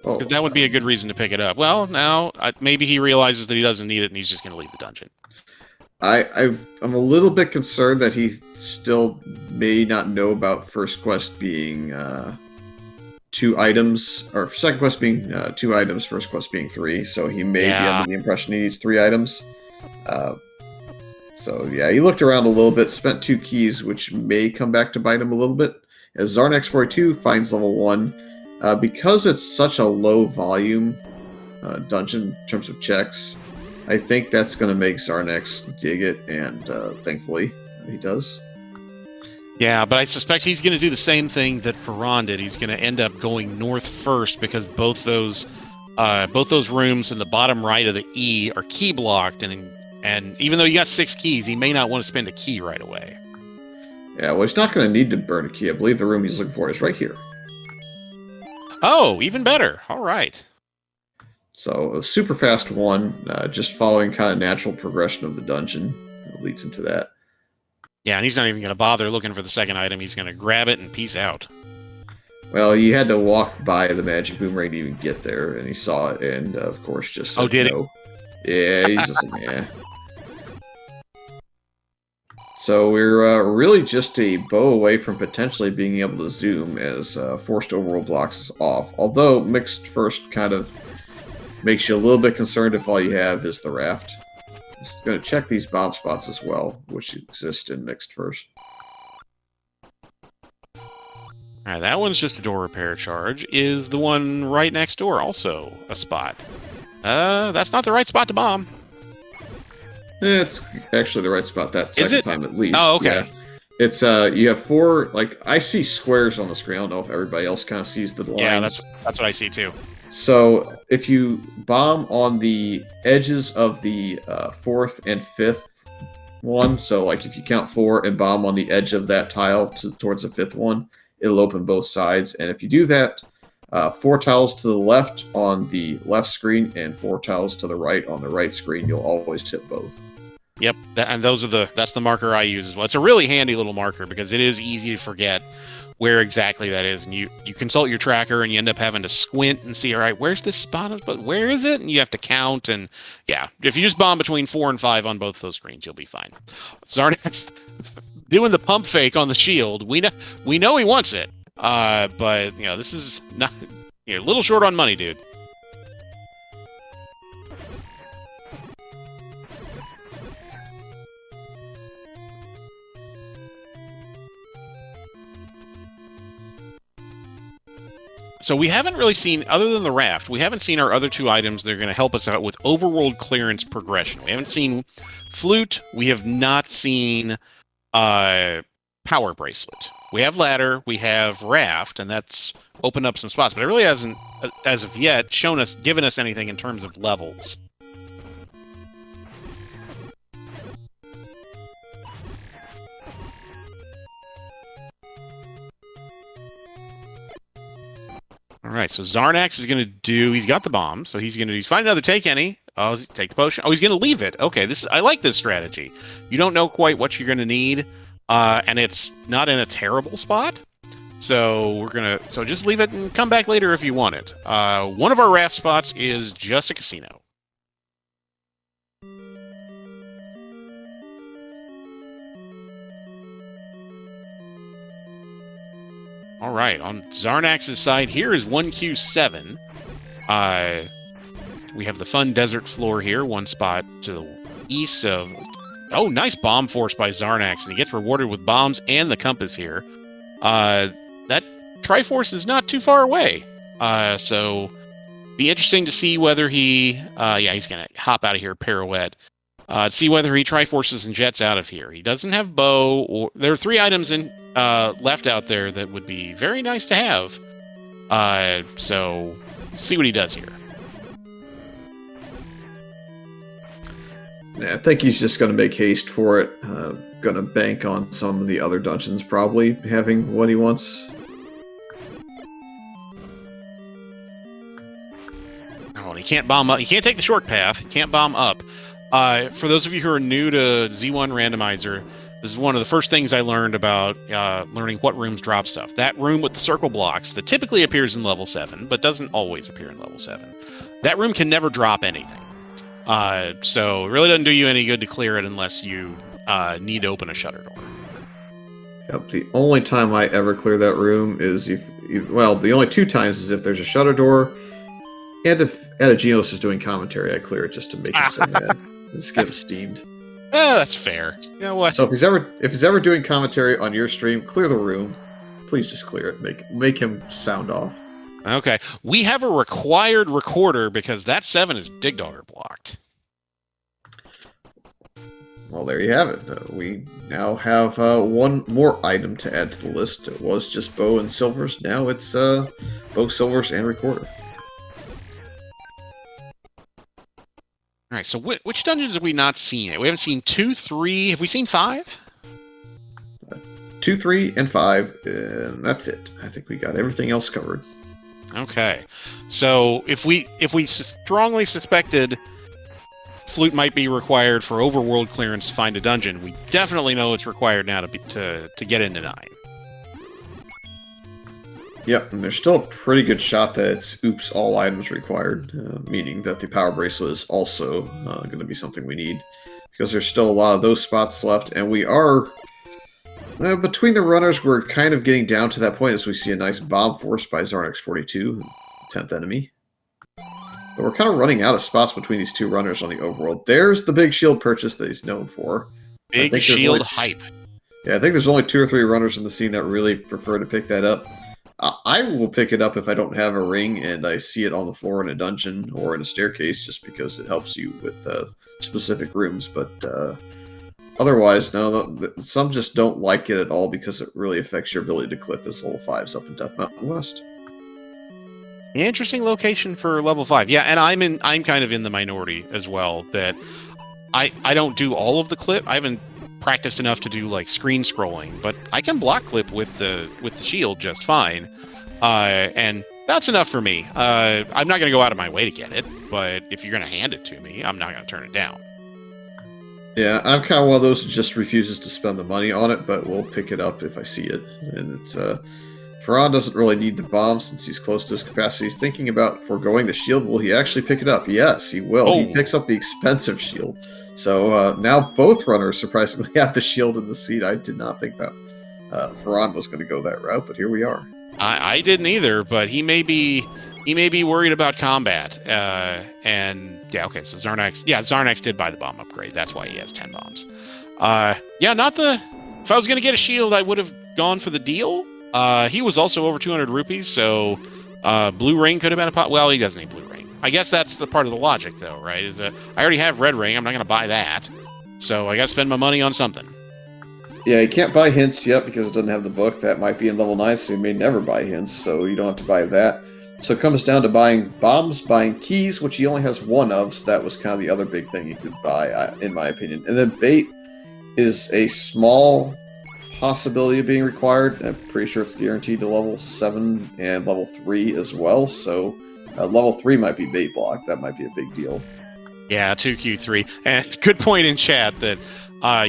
Oh, Because that would be a good reason to pick it up. Well, now maybe he realizes that he doesn't need it and he's just going to leave the dungeon. I'm a little bit concerned that he still may not know about first quest being 2 items, or second quest being 2 items, first quest being 3. So he may be under the impression he needs 3 items. So yeah, he looked around a little bit, spent 2 keys, which may come back to bite him a little bit. As Xarnax42 finds level 1, because it's such a low volume dungeon in terms of checks, I think that's going to make Xarnax dig it, and thankfully he does. Yeah, but I suspect he's going to do the same thing that Fearon did. He's going to end up going north first because both those rooms in the bottom right of the E are key blocked, and even though you got 6 keys, he may not want to spend a key right away. Yeah, well, he's not going to need to burn a key. I believe the room he's looking for is right here. Oh, even better. All right. So a super fast one, just following kind of natural progression of the dungeon leads into that. Yeah, and he's not even going to bother looking for the second item. He's going to grab it and peace out. Well, you had to walk by the magic boomerang to even get there, and he saw it, and of course just said did no. Yeah, he's just yeah. So we're really just a bow away from potentially being able to zoom as forced overworld blocks is off. Although mixed first kind of makes you a little bit concerned if all you have is the raft. It's going to check these bomb spots as well, which exist in mixed first. Alright, that one's just a door repair charge. Is the one right next door also a spot? That's not the right spot to bomb. It's actually the right spot that second time at least. Oh, okay. Yeah. It's you have 4, like, I see squares on the screen. I don't know if everybody else kind of sees the lines. Yeah, that's what I see too. So if you bomb on the edges of the 4th and 5th one, so like if you count 4 and bomb on the edge of that tile towards the 5th one, it'll open both sides. And if you do that, 4 tiles to the left on the left screen and 4 tiles to the right on the right screen, you'll always hit both. Yep, that's the marker I use as well. It's a really handy little marker because it is easy to forget where exactly that is, and you consult your tracker and you end up having to squint and see, all right, where's this spot, but where is it? And you have to count, and yeah, if you just bomb between 4 and 5 on both those screens, you'll be fine. Xarnax doing the pump fake on the shield. We know he wants it, but this is not a little short on money, dude. So we haven't really seen, other than the raft, we haven't seen our other 2 items that are going to help us out with overworld clearance progression. We haven't seen Flute. We have not seen Power Bracelet. We have Ladder. We have Raft, and that's opened up some spots. But it really hasn't, as of yet, given us anything in terms of levels. All right, so Xarnax is going to do. He's got the bomb, so he's find another take any. Oh, take the potion. Oh, he's going to leave it. Okay, I like this strategy. You don't know quite what you're going to need, and it's not in a terrible spot. So just leave it and come back later if you want it. One of our raft spots is just a casino. All right, on Xarnax's side, here is 1Q7. We have the fun desert floor here, one spot to the east of... Oh, nice bomb force by Xarnax, and he gets rewarded with bombs and the compass here. That Triforce is not too far away, so be interesting to see whether he... yeah, he's going to hop out of here, pirouette. See whether he Triforces and jets out of here. He doesn't have bow, or there are 3 items left out there that would be very nice to have. So see what he does here. Yeah, I think he's just going to make haste for it. Going to bank on some of the other dungeons probably having what he wants. Oh, and he can't bomb up. He can't take the short path. He can't bomb up. For those of you who are new to Z1 Randomizer, this is one of the first things I learned about learning what rooms drop stuff. That room with the circle blocks that typically appears in level 7, but doesn't always appear in level 7. That room can never drop anything. So it really doesn't do you any good to clear it unless you need to open a shutter door. Yep, the only time I ever clear that room is well, the only 2 times is if there's a shutter door, and if Adaginos is doing commentary, I clear it just to make him so mad. Just get him steamed. That's fair. You know what? So if he's ever doing commentary on your stream, clear the room. Please just clear it. Make him sound off. Okay. We have a required recorder because that 7 is Dig Dogger blocked. Well, there you have it. We now have one more item to add to the list. It was just bow and silvers. Now it's bow, silvers, and recorder. All right, so which dungeons have we not seen? We haven't seen 2, 3. Have we seen 5? 2, 3, and 5, and that's it. I think we got everything else covered. Okay, so if we strongly suspected flute might be required for overworld clearance to find a dungeon, we definitely know it's required now to get into 9. Yep, and there's still a pretty good shot that it's oops, all items required, meaning that the power bracelet is also going to be something we need, because there's still a lot of those spots left, and we are, between the runners, we're kind of getting down to that point as we see a nice bomb force by Xarnax42, 10th enemy. But we're kind of running out of spots between these 2 runners on the overworld. There's the big shield purchase that he's known for. Big shield hype. Yeah, I think there's only 2 or 3 runners in the scene that really prefer to pick that up. I will pick it up if I don't have a ring and I see it on the floor in a dungeon or in a staircase, just because it helps you with specific rooms. But otherwise, no, some just don't like it at all because it really affects your ability to clip as level 5s up in Death Mountain West. Interesting location for level 5. Yeah, and I'm kind of in the minority as well, that I don't do all of the clip. I haven't practiced enough to do like screen scrolling, but I can block clip with the shield just fine, and that's enough for me. I'm not going to go out of my way to get it, but if you're going to hand it to me, I'm not going to turn it down. Yeah, I'm kind of one of those who just refuses to spend the money on it, but will pick it up if I see it. And it's Fearon doesn't really need the bomb since he's close to his capacity. He's thinking about foregoing the shield. Will he actually pick it up? Yes, he will. Oh. He picks up the expensive shield. So now both runners surprisingly have the shield in the seat. I did not think that Fearon was going to go that route, but here we are. I didn't either, but he may be worried about combat. And yeah, okay, so Xarnax did buy the bomb upgrade. That's why he has 10 bombs. If I was going to get a shield, I would have gone for the deal. He was also over 200 rupees, so blue ring could have been a pot. Well, he doesn't need blue ring. I guess that's the part of the logic, though, right? Is that I already have red ring. I'm not going to buy that, so I got to spend my money on something. Yeah, you can't buy hints yet because it doesn't have the book. That might be in level 9, so you may never buy hints, so you don't have to buy that. So it comes down to buying bombs, buying keys, which he only has 1 of, so that was kind of the other big thing you could buy, in my opinion. And then bait is a small possibility of being required. I'm pretty sure it's guaranteed to level 7 and level 3 as well, so level 3 might be bait block. That might be a big deal. Yeah, 2Q3. And good point in chat that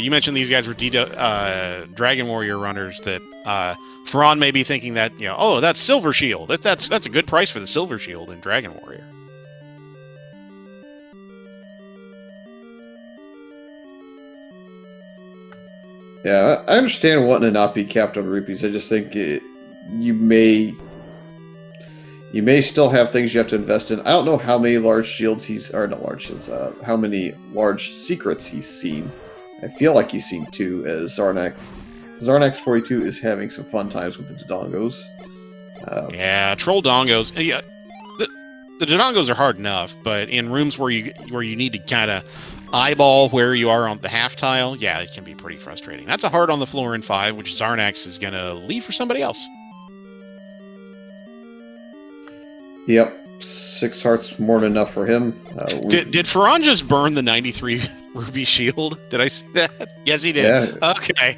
you mentioned these guys were Dragon Warrior runners, that Fearon may be thinking that, oh, that's Silver Shield. That's a good price for the Silver Shield in Dragon Warrior. Yeah, I understand wanting to not be capped on rupees. I just think you may still have things you have to invest in. I don't know how many large shields how many large secrets he's seen. I feel like he's seen 2, as Xarnax42 is having some fun times with the Dodongos. Troll Dongos. Yeah, the Dodongos are hard enough, but in rooms where you need to kind of eyeball where you are on the half tile, yeah, it can be pretty frustrating. That's a hard on the floor in 5, which Xarnax is going to leave for somebody else. Yep, 6 hearts more than enough for him. Did Fearon just burn the 93 ruby shield? Did I see that? Yes, he did. Yeah. Okay.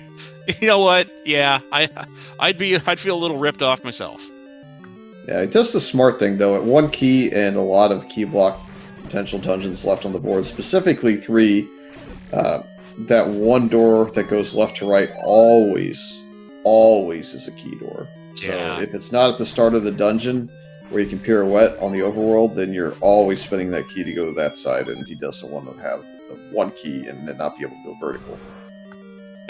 You know what? Yeah, I'd feel a little ripped off myself. Yeah, it does the smart thing, though. At 1 key and a lot of key block potential dungeons left on the board, specifically 3, that one door that goes left to right always is a key door. So Yeah. if it's not at the start of the dungeon where you can pirouette on the overworld, then you're always spinning that key to go to that side, and he doesn't want to have 1 key and then not be able to go vertical.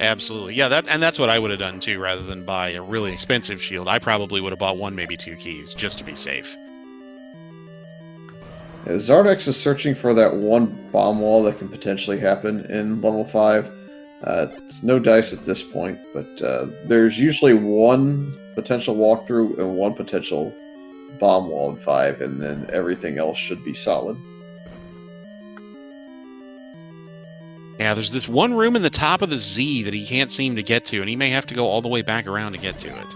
Absolutely. Yeah, that's what I would have done too, rather than buy a really expensive shield. I probably would have bought 1, maybe 2 keys, just to be safe. Yeah, Xarnax is searching for that 1 bomb wall that can potentially happen in level 5. It's no dice at this point, but there's usually 1 potential walkthrough and 1 potential bomb wall in 5, and then everything else should be solid. Yeah, there's this one room in the top of the Z that he can't seem to get to, and he may have to go all the way back around to get to it.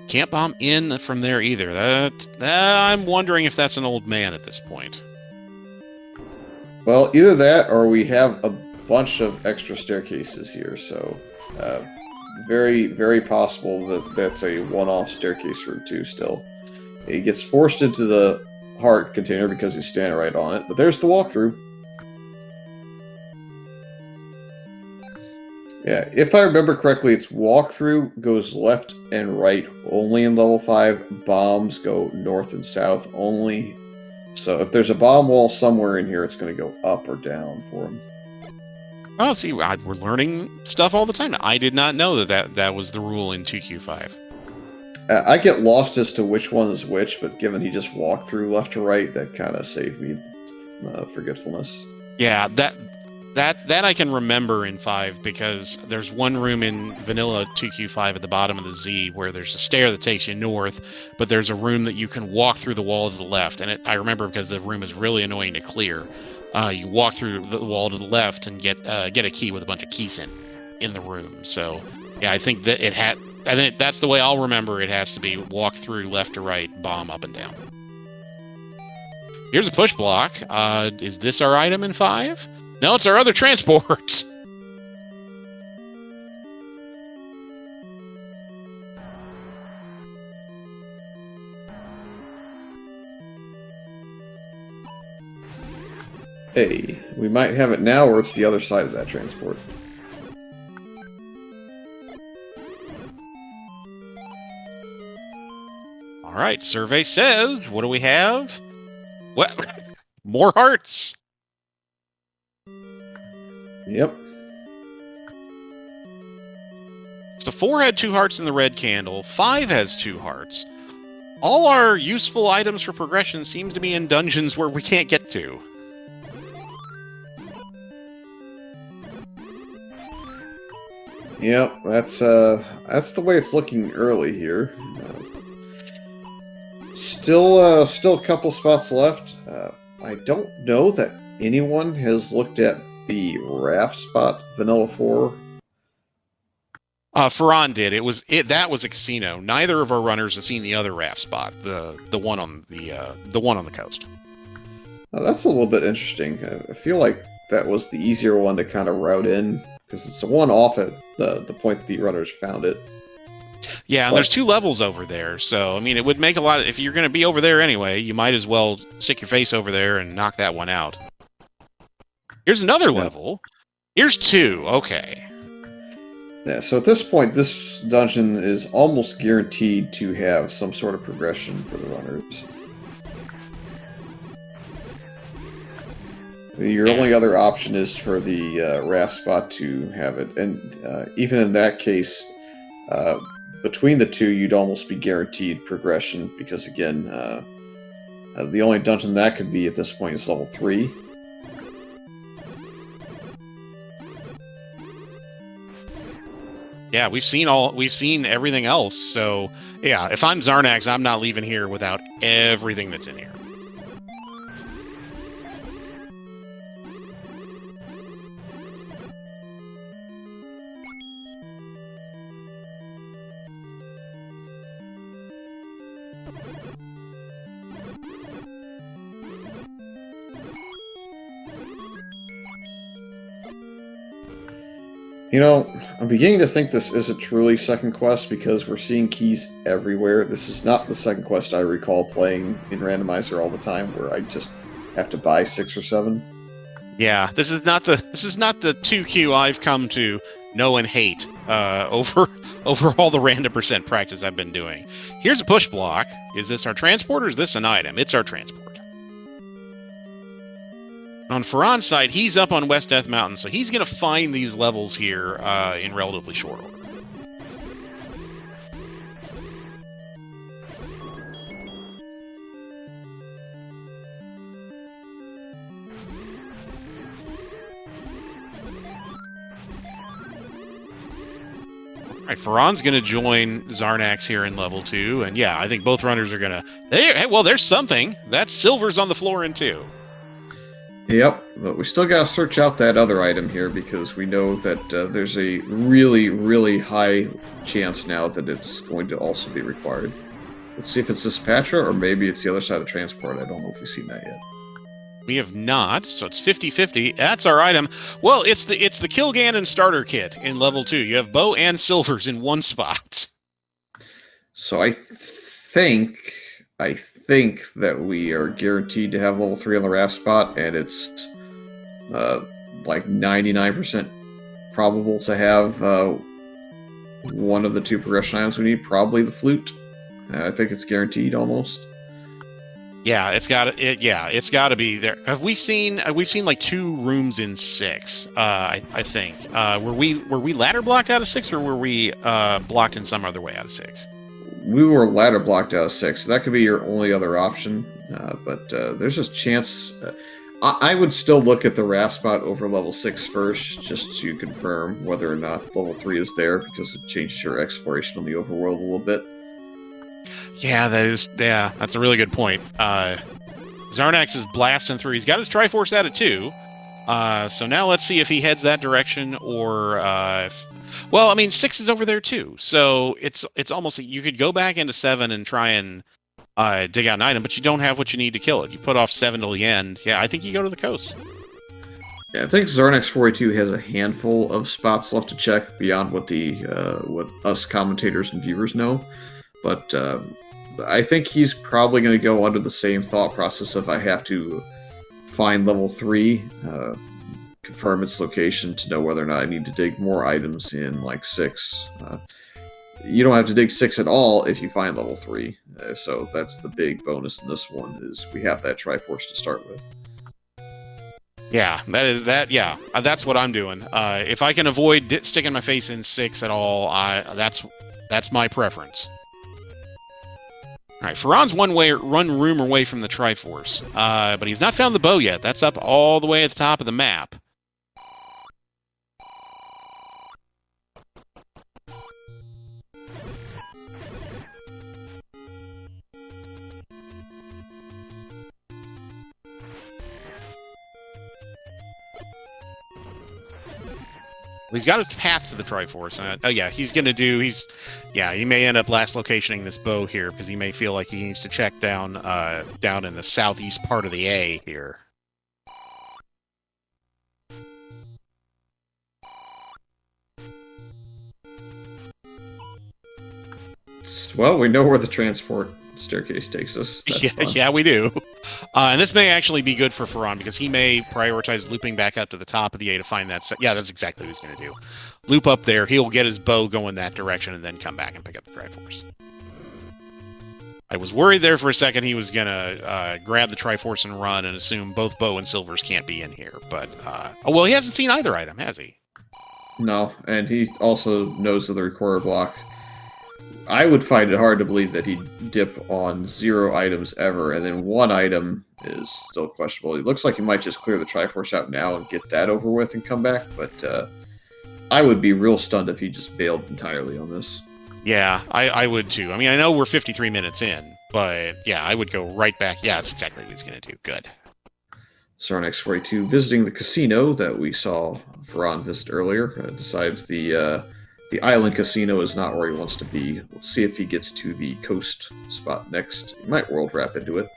Can't bomb in from there either. I'm wondering if that's an old man at this point. Well, either that or we have a bunch of extra staircases here, so very, very possible that that's a one-off staircase route too still. He gets forced into the heart container because he's standing right on it, but there's the walkthrough. Yeah, if I remember correctly, it's walkthrough goes left and right only in level 5. Bombs go north and south only. So if there's a bomb wall somewhere in here, it's going to go up or down for him. Oh, see, we're learning stuff all the time. I did not know that was the rule in 2Q5. I get lost as to which one is which, but given he just walked through left to right, that kind of saved me forgetfulness. Yeah, that I can remember in 5, because there's one room in vanilla 2Q5 at the bottom of the Z where there's a stair that takes you north, but there's a room that you can walk through the wall to the left, and I remember because the room is really annoying to clear. You walk through the wall to the left and get a key with a bunch of keys in the room. So yeah, I think that I think that's the way I'll remember. It has to be walk through left to right, bomb up and down. Here's a push block. Is this our item in 5? No, it's our other transport. Hey, we might have it now, or it's the other side of that transport. All right, survey says, what do we have? What? More hearts. Yep. So 4 had 2 hearts in the red candle. 5 has 2 hearts. All our useful items for progression seems to be in dungeons where we can't get to. Yep, that's the way it's looking early here. Still a couple spots left. I don't know that anyone has looked at the raft spot, Vanilla 4. Fearon did. That was a casino. Neither of our runners has seen the other raft spot, the one on the coast. That's a little bit interesting. I feel like that was the easier one to kind of route in, because it's the one off at the point that the runners found it. Yeah, and there's 2 levels over there, so I mean, it would make a lot of, if you're going to be over there anyway, you might as well stick your face over there and knock that one out. Here's another level. Here's 2. Okay. Yeah, so at this point, this dungeon is almost guaranteed to have some sort of progression for the runners. Your only other option is for the raft spot to have it, and even in that case, between the 2, you'd almost be guaranteed progression, because again, the only dungeon that could be at this point is level 3. Yeah, we've seen everything else. So yeah, if I'm Xarnax, I'm not leaving here without everything that's in here. You know, I'm beginning to think this isn't truly second quest because we're seeing keys everywhere. This is not the second quest I recall playing in Randomizer all the time, where I just have to buy 6 or 7. Yeah, this is not the 2Q I've come to know and hate over all the random percent practice I've been doing. Here's a push block. Is this our transport or is this an item? It's our transport. On Fearon's side, he's up on West Death Mountain, so he's going to find these levels here in relatively short order. Alright, Fearon's going to join Xarnax here in level 2, and yeah, I think both runners are going to... Well, there's something. That's silver's on the floor in 2. Yep, but we still gotta search out that other item here because we know that there's a really, really high chance now that it's going to also be required. Let's see if it's this Patra or maybe it's the other side of the transport. I don't know if we've seen that yet. We have not, so it's 50-50. That's our item. Well, it's the Kilgannon starter kit in level 2. You have bow and silvers in one spot. So I think that we are guaranteed to have level 3 on the raft spot, and it's like 99% probable to have one of the 2 progression items we need, probably the flute. I think it's guaranteed almost. Yeah, it's got to be there. We've seen like 2 rooms in 6. I think. Were we ladder blocked out of 6, or were we blocked in some other way out of 6? We were ladder blocked out of 6, so that could be your only other option. But there's a chance. I would still look at the raft spot over level 6 first, just to confirm whether or not level 3 is there, because it changes your exploration on the overworld a little bit. Yeah, that's a really good point. Xarnax is blasting through. He's got his Triforce out of 2. So now let's see if he heads that direction, or well, I mean, 6 is over there too. So it's almost like you could go back into 7 and try and dig out an item, but you don't have what you need to kill it. You put off 7 till the end. Yeah, I think you go to the coast. Yeah, I think Xarnax42 has a handful of spots left to check beyond what what us commentators and viewers know. But I think he's probably going to go under the same thought process of I have to find level 3, confirm its location to know whether or not I need to dig more items in like 6. You don't have to dig 6 at all if you find level 3. So that's the big bonus in this one, is we have that Triforce to start with. Yeah, that's what I'm doing. If I can avoid sticking my face in 6 at all, that's my preference. All right, Fearon's one room away from the Triforce, but he's not found the bow yet. That's up all the way at the top of the map. He's got a path to the Triforce, and he may end up last locationing this bow here because he may feel like he needs to check down in the southeast part of the A here. Well, we know where the transport staircase takes us. Yeah, we do. And this may actually be good for Fearon because he may prioritize looping back up to the top of the A to find that. Yeah, that's exactly what he's going to do. Loop up there. He'll get his bow going that direction and then come back and pick up the Triforce. I was worried there for a second he was going to grab the Triforce and run and assume both bow and silvers can't be in here. But, well, he hasn't seen either item, has he? No, and he also knows of the recorder block. I would find it hard to believe that he'd dip on 0 items ever, and then 1 item is still questionable. It looks like he might just clear the Triforce out now and get that over with and come back, but I would be real stunned if he just bailed entirely on this. Yeah, I would too. I mean, I know we're 53 minutes in, but yeah, I would go right back. Yeah, that's exactly what he's going to do. Good. Xarnax42 visiting the casino that we saw Fearon visit earlier, decides the island casino is not where he wants to be. We'll see if he gets to the coast spot next. He might world wrap into it.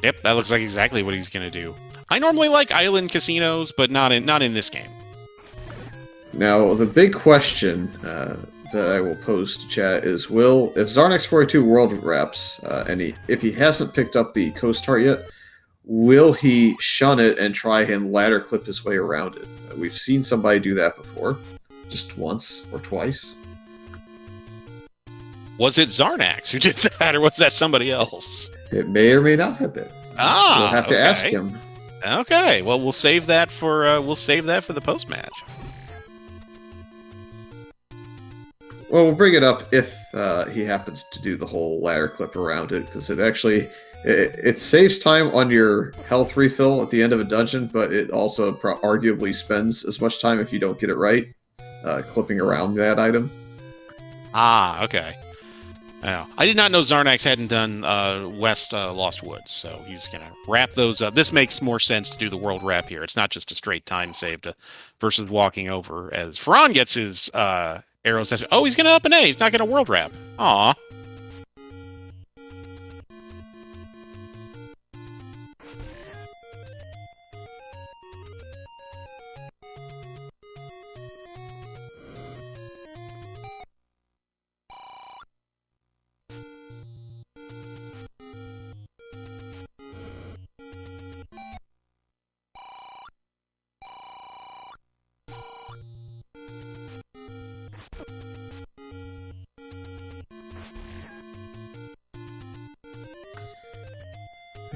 Yep, that looks like exactly what he's going to do. I normally like island casinos, but not in this game. Now, the big question that I will pose to chat is: if Xarnax42 world wraps, if he hasn't picked up the coast heart yet, will he shun it and try and ladder clip his way around it? We've seen somebody do that before, just once or twice. Was it Xarnax who did that, or was that somebody else? It may or may not have been. We'll have to ask him. Okay, well, we'll save that for the post match. Well, we'll bring it up if he happens to do the whole ladder clip around it, because it saves time on your health refill at the end of a dungeon, but it also arguably spends as much time if you don't get it right, clipping around that item. Ah, okay. I did not know Xarnax hadn't done West Lost Woods, so he's going to wrap those up. This makes more sense to do the world wrap here. It's not just a straight time save versus walking over, as Fearon gets his arrows. Oh, he's going to up an A. He's not going to world wrap. Aw.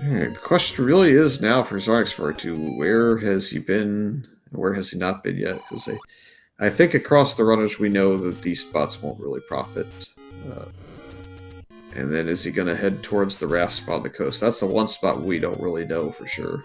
The question really is now for Xarnax42, where has he been, where has he not been yet? Because I think across the runners we know that these spots won't really profit. And then is he going to head towards the raft spot on the coast? That's the one spot we don't really know for sure.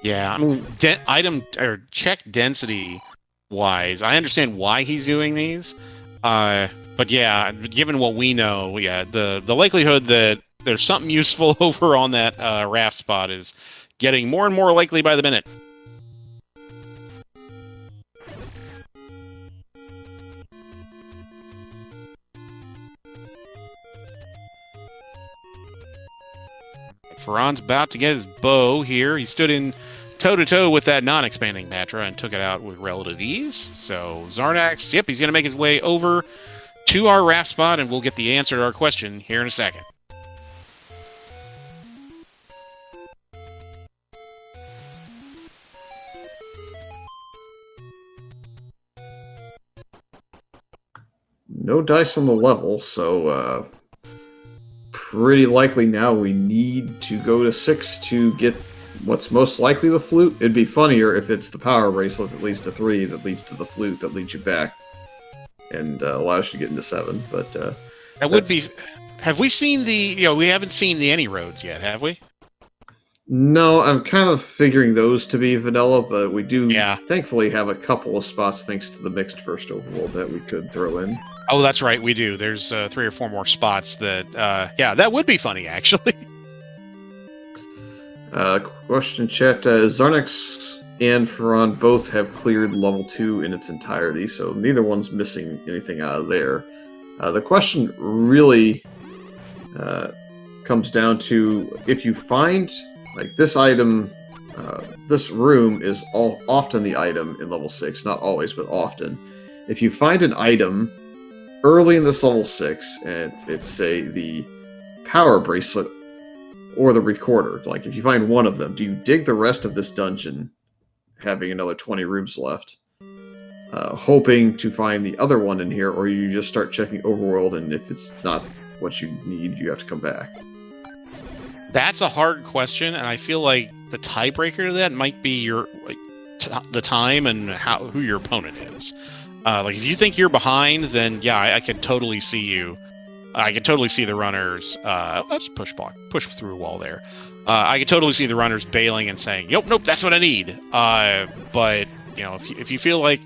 Yeah, I mean, item or check density wise, I understand why he's doing these. But yeah, given what we know, yeah, the likelihood that there's something useful over on that raft spot is getting more and more likely by the minute. Fearon's about to get his bow here. He stood in toe-to-toe with that non-expanding Matra and took it out with relative ease. So Xarnax, yep, he's going to make his way over to our raft spot, and we'll get the answer to our question here in a second. No dice on the level, so pretty likely now we need to go to 6 to get what's most likely the flute. It'd be funnier if it's the power bracelet that leads to 3 that leads to the flute that leads you back and allows you to get into 7. But that would be. Have we seen the? We haven't seen the any roads yet, have we? No, I'm kind of figuring those to be vanilla, but we do thankfully have a couple of spots thanks to the mixed first overworld that we could throw in. Oh, that's right, we do. There's 3 or 4 more spots that, that would be funny, actually. Question chat, Xarnax and Fearon both have cleared level 2 in its entirety, so neither one's missing anything out of there. The question really comes down to if you find, like, this item, this room is often the item in level 6, not always, but often. If you find an item early in this level 6, and it's, say, the power bracelet or the recorder, like, if you find one of them, do you dig the rest of this dungeon, having another 20 rooms left, hoping to find the other one in here, or you just start checking overworld, and if it's not what you need, you have to come back? That's a hard question, and I feel like the tiebreaker to that might be your the time and who your opponent is. Like, if you think you're behind, then yeah, I could totally see you. I could totally see the runners. Let's push through a wall there. I could totally see the runners bailing and saying, "Nope, that's what I need." But if you feel like,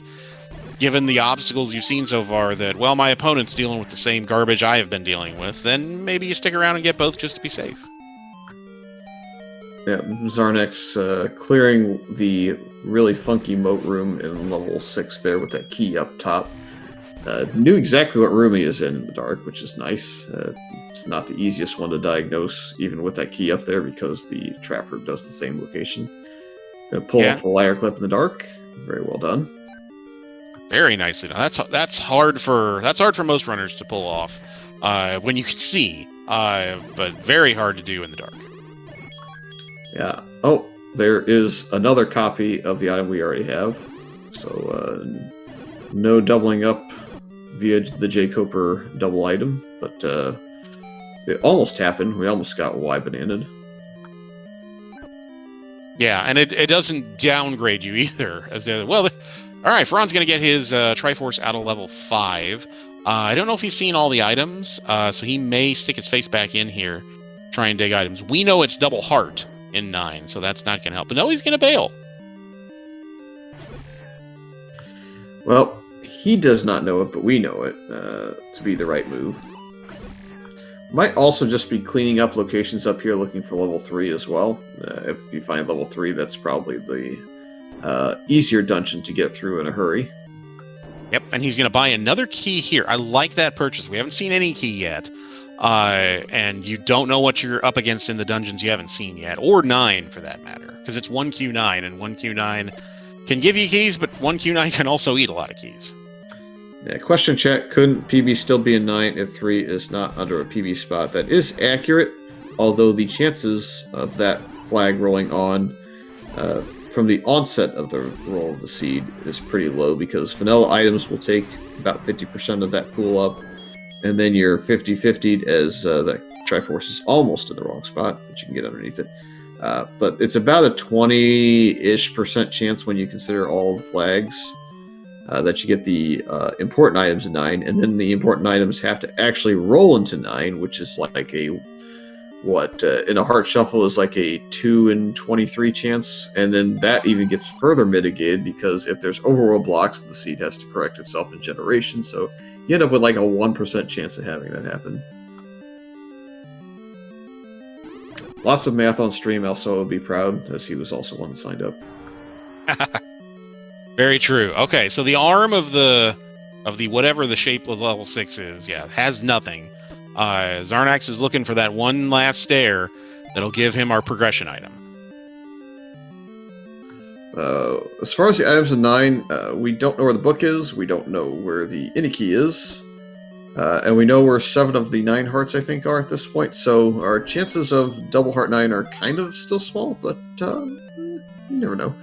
given the obstacles you've seen so far, that my opponent's dealing with the same garbage I have been dealing with, then maybe you stick around and get both just to be safe. Yeah, Xarnax clearing the really funky moat room in level 6 there with that key up top. Knew exactly what room he is in the dark, which is nice. It's not the easiest one to diagnose, even with that key up there, because the trapper does the same location. Gonna pull off the wire clip in the dark. Very well done. Very nicely done. That's hard for most runners to pull off when you can see, but very hard to do in the dark. Yeah. Oh, there is another copy of the item we already have. So no doubling up via the J. Coper double item, but it almost happened. We almost got Y bananaed. Yeah, and it doesn't downgrade you either. As all right, Fearon's going to get his Triforce out of level 5. I don't know if he's seen all the items, so he may stick his face back in here, try and dig items. We know it's double heart in 9, so that's not going to help. But no, he's going to bail. Well, he does not know it, but we know it to be the right move. Might also just be cleaning up locations up here, looking for level 3 as well. If you find level 3, that's probably the easier dungeon to get through in a hurry. Yep, and he's going to buy another key here. I like that purchase. We haven't seen any key yet. And you don't know what you're up against in the dungeons you haven't seen yet. Or 9, for that matter. Because it's 1Q9, and 1Q9 can give you keys, but 1Q9 can also eat a lot of keys. Yeah, question chat, couldn't PB still be a 9 if 3 is not under a PB spot? That is accurate, although the chances of that flag rolling on from the onset of the roll of the seed is pretty low, because vanilla items will take about 50% of that pool up, and then you're 50-50'd as that Triforce is almost in the wrong spot, but you can get underneath it. But it's about a 20-ish% chance when you consider all the flags that you get the important items in 9, and then the important items have to actually roll into 9, which is like a in a heart shuffle is like a 2 in 23 chance, and then that even gets further mitigated because if there's overroll blocks, the seed has to correct itself in generation, so you end up with like a 1% chance of having that happen. Lots of math on stream. Also would be proud, as he was also one that signed up. Very true. Okay, so the arm of the whatever the shape of level 6 is, has nothing. Xarnax is looking for that one last stair that'll give him our progression item. As far as the items in 9, we don't know where the book is, we don't know where the Innie key is, and we know where 7 of the 9 hearts, I think, are at this point, so our chances of double heart 9 are kind of still small, but you never know.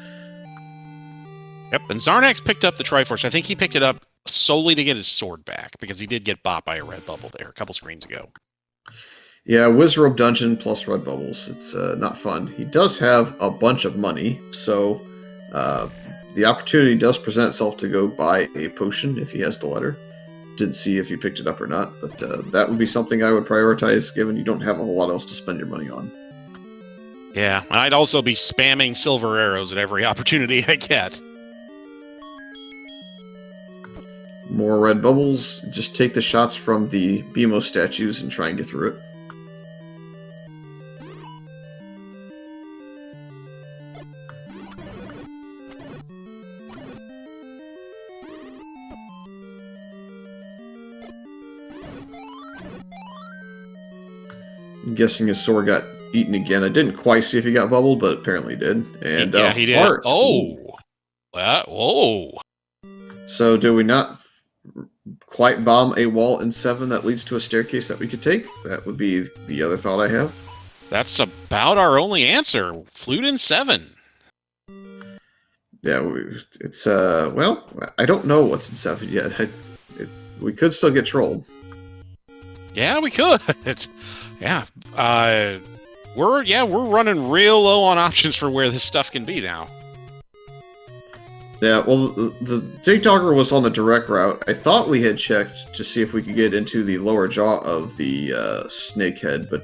Yep, and Xarnax picked up the Triforce. I think he picked it up solely to get his sword back, because he did get bopped by a red bubble there a couple screens ago. Yeah, Wizrobe Dungeon plus red bubbles. It's not fun. He does have a bunch of money, so the opportunity does present itself to go buy a potion if he has the letter. Didn't see if you picked it up or not, but that would be something I would prioritize, given you don't have a whole lot else to spend your money on. Yeah, I'd also be spamming silver arrows at every opportunity I get. More red bubbles. Just take the shots from the BMO statues and try and get through it. I'm guessing his sword got eaten again. I didn't quite see if he got bubbled, but apparently did. And yeah, he did. Heart. Oh! Whoa! So do we not quite bomb a wall in 7 that leads to a staircase that we could take? That would be the other thought I have. That's about our only answer. Flute in 7. Yeah, it's well, I don't know what's in 7 yet. We could still get trolled. Yeah, we could. We're running real low on options for where this stuff can be now. Yeah, well, the J-Dogger was on the direct route. I thought we had checked to see if we could get into the lower jaw of the snakehead, but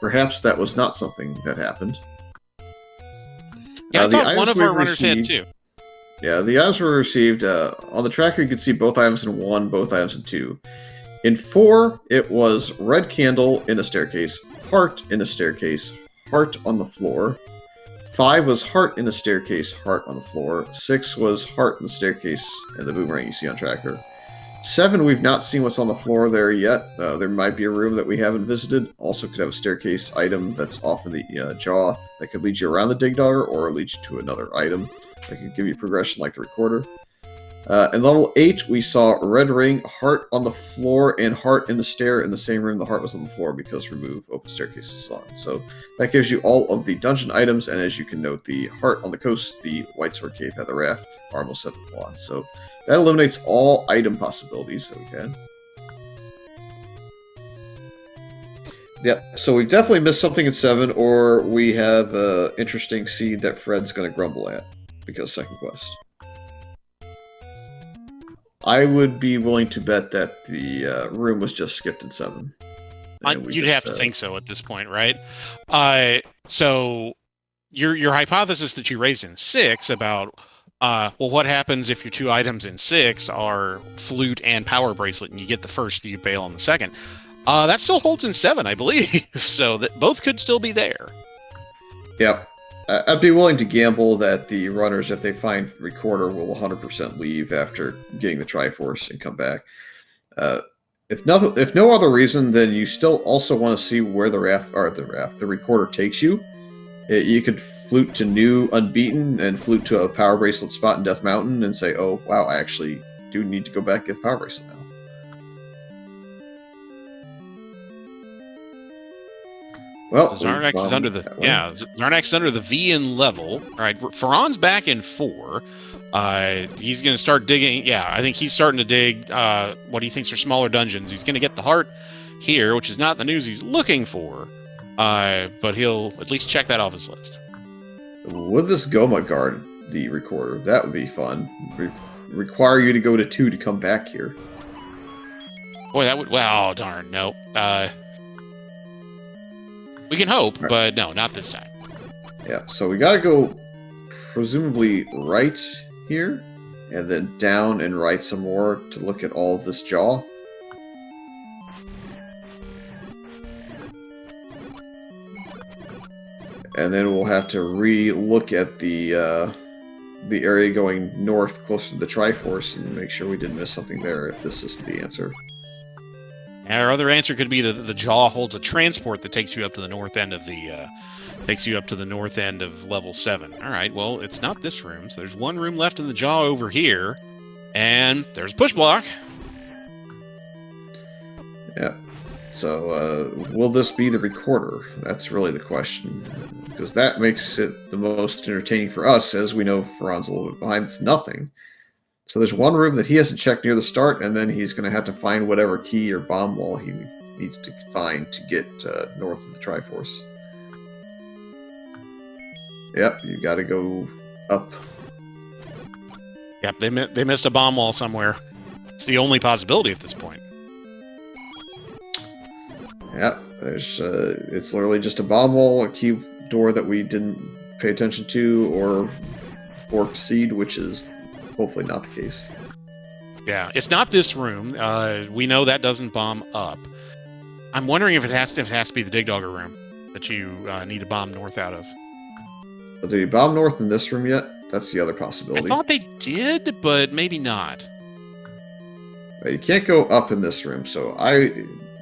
perhaps that was not something that happened. Yeah, I thought one of our runners had too. Yeah, the items were received. On the tracker, you could see both items in 1, both items in 2. In 4, it was red candle in a staircase, heart in a staircase, heart on the floor. 5 was heart in the staircase, heart on the floor. 6 was heart in the staircase, and the boomerang you see on tracker. 7, we've not seen what's on the floor there yet. There might be a room that we haven't visited. Also could have a staircase item that's off in the jaw that could lead you around the Dig Dogger or lead you to another item that could give you progression like the Recorder. In level 8, we saw red ring, heart on the floor, and heart in the stair in the same room the heart was on the floor because remove open staircases on. So that gives you all of the dungeon items, and as you can note, the heart on the coast, the White Sword Cave at the raft, are almost at the wand. So that eliminates all item possibilities that we've had. Yep, so we've definitely missed something in 7, or we have an interesting seed that Fred's going to grumble at because second quest. I would be willing to bet that the room was just skipped in 7. You'd have to think so at this point, right? So your hypothesis that you raised in 6 about, well, what happens if your 2 items in 6 are flute and power bracelet, and you get the first, you bail on the second? That still holds in 7, I believe. So that both could still be there. Yep. I'd be willing to gamble that the runners, if they find Recorder, will 100% leave after getting the Triforce and come back. If no other reason, then you still also want to see where the Recorder takes you. You could flute to New Unbeaten and flute to a Power Bracelet spot in Death Mountain and say, oh, wow, I actually do need to go back and get the Power Bracelet now. Well, Xarnax is under the Xarnax is under the V in level. All right, Fearon's back in 4. He's going to start digging. Yeah, I think he's starting to dig what he thinks are smaller dungeons. He's going to get the heart here, which is not the news he's looking for, but he'll at least check that off his list. Would this Goma guard the Recorder? That would be fun. Require you to go to 2 to come back here. Boy, that would. Well, darn, no. We can hope, but no, not this time. Yeah, so we gotta go presumably right here, and then down and right some more to look at all of this jaw. And then we'll have to re-look at the area going north closer to the Triforce and make sure we didn't miss something there if this isn't the answer. Our other answer could be that the jaw holds a transport that takes you up to the north end of level 7. All right, well, it's not this room, so there's one room left in the jaw over here, and there's a push block. Yeah. So, will this be the Recorder? That's really the question, because that makes it the most entertaining for us, as we know Fearon's a little bit behind. It's nothing. So there's one room that he hasn't checked near the start, and then he's going to have to find whatever key or bomb wall he needs to find to get north of the Triforce. Yep, you got to go up. Yep, they missed a bomb wall somewhere. It's the only possibility at this point. Yep, there's it's literally just a bomb wall, a key door that we didn't pay attention to, or forked seed, which is hopefully not the case. Yeah, it's not this room. We know that doesn't bomb up. I'm wondering if it has to be the Dig Dogger room that you need to bomb north out of. Did you bomb north in this room yet? That's the other possibility. I thought they did, but maybe not. You can't go up in this room, so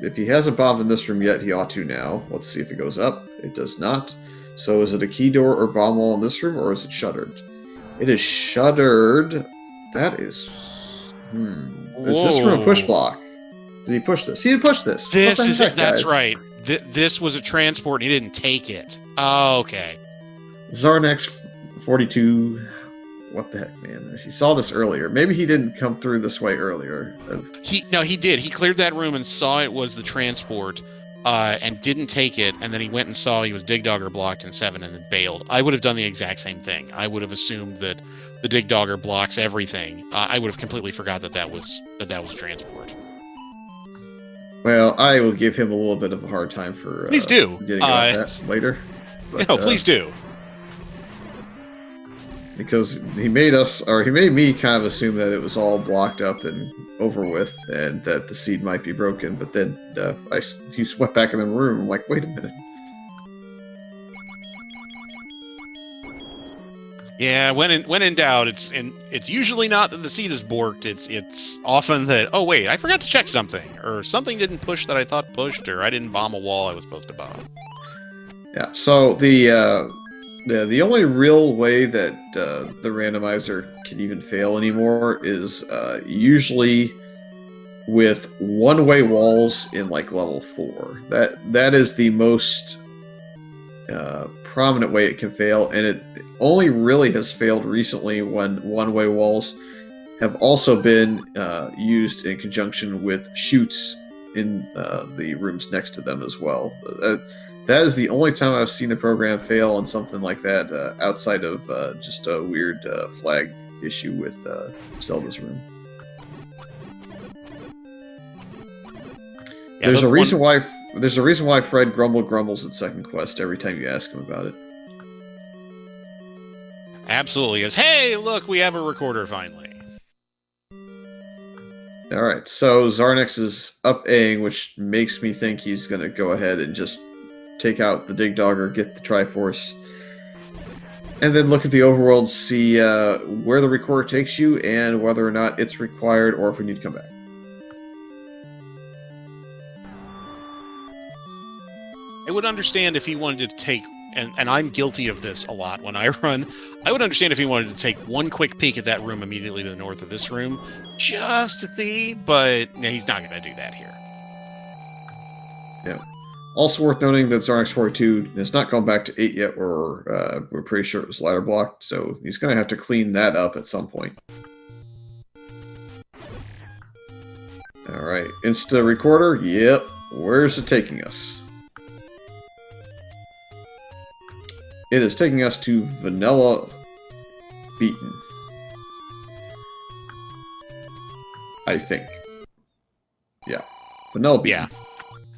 if he hasn't bombed in this room yet, he ought to now. Let's see if it goes up. It does not. So is it a key door or bomb wall in this room, or is it shuttered? It is shuttered. That is... Is this room a push block? Did he push this? He didn't push this. That's right. This was a transport, and he didn't take it. Oh, okay. Xarnax42... What the heck, man? If he saw this earlier, maybe he didn't come through this way earlier. He did. He cleared that room and saw it was the transport, and didn't take it, and then he went and saw he was Dig Dogger blocked in 7 and then bailed. I would have done the exact same thing. I would have assumed that the Dig Dogger blocks everything. I would have completely forgot that was transport. Well, I will give him a little bit of a hard time for please do getting out that later. But, no, please do. Because he made me kind of assume that it was all blocked up and over with, and that the seed might be broken. But then he swept back in the room. I'm like, wait a minute. Yeah, when in doubt, it's usually not that the seat is borked. It's often that, oh wait, I forgot to check something, or something didn't push that I thought pushed, or I didn't bomb a wall I was supposed to bomb. Yeah. So the only real way that the randomizer can even fail anymore is usually with one-way walls in like level 4. That is the most prominent way it can fail, and it only really has failed recently when one-way walls have also been used in conjunction with chutes in the rooms next to them as well. That is the only time I've seen a program fail on something like that, outside of just a weird flag issue with Zelda's room. Yeah, there's a reason why Fred grumbles at Second Quest every time you ask him about it. Absolutely is. Hey, look, we have a recorder finally. All right, so Xarnax is up A-ing, which makes me think he's going to go ahead and just take out the Dig Dogger, get the Triforce, and then look at the overworld, see where the recorder takes you, and whether or not it's required, or if we need to come back. I would understand if he wanted to take, and I'm guilty of this a lot when I run, I would understand if he wanted to take one quick peek at that room immediately to the north of this room, just to see, but he's not going to do that here. Yeah. Also worth noting that Xarnax42 has not gone back to 8 yet, or we're pretty sure it was ladder blocked, so he's going to have to clean that up at some point. Alright, Insta Recorder, yep. Where's it taking us? It is taking us to Vanilla Beaten. I think. Yeah. Vanilla Beaten. Yeah.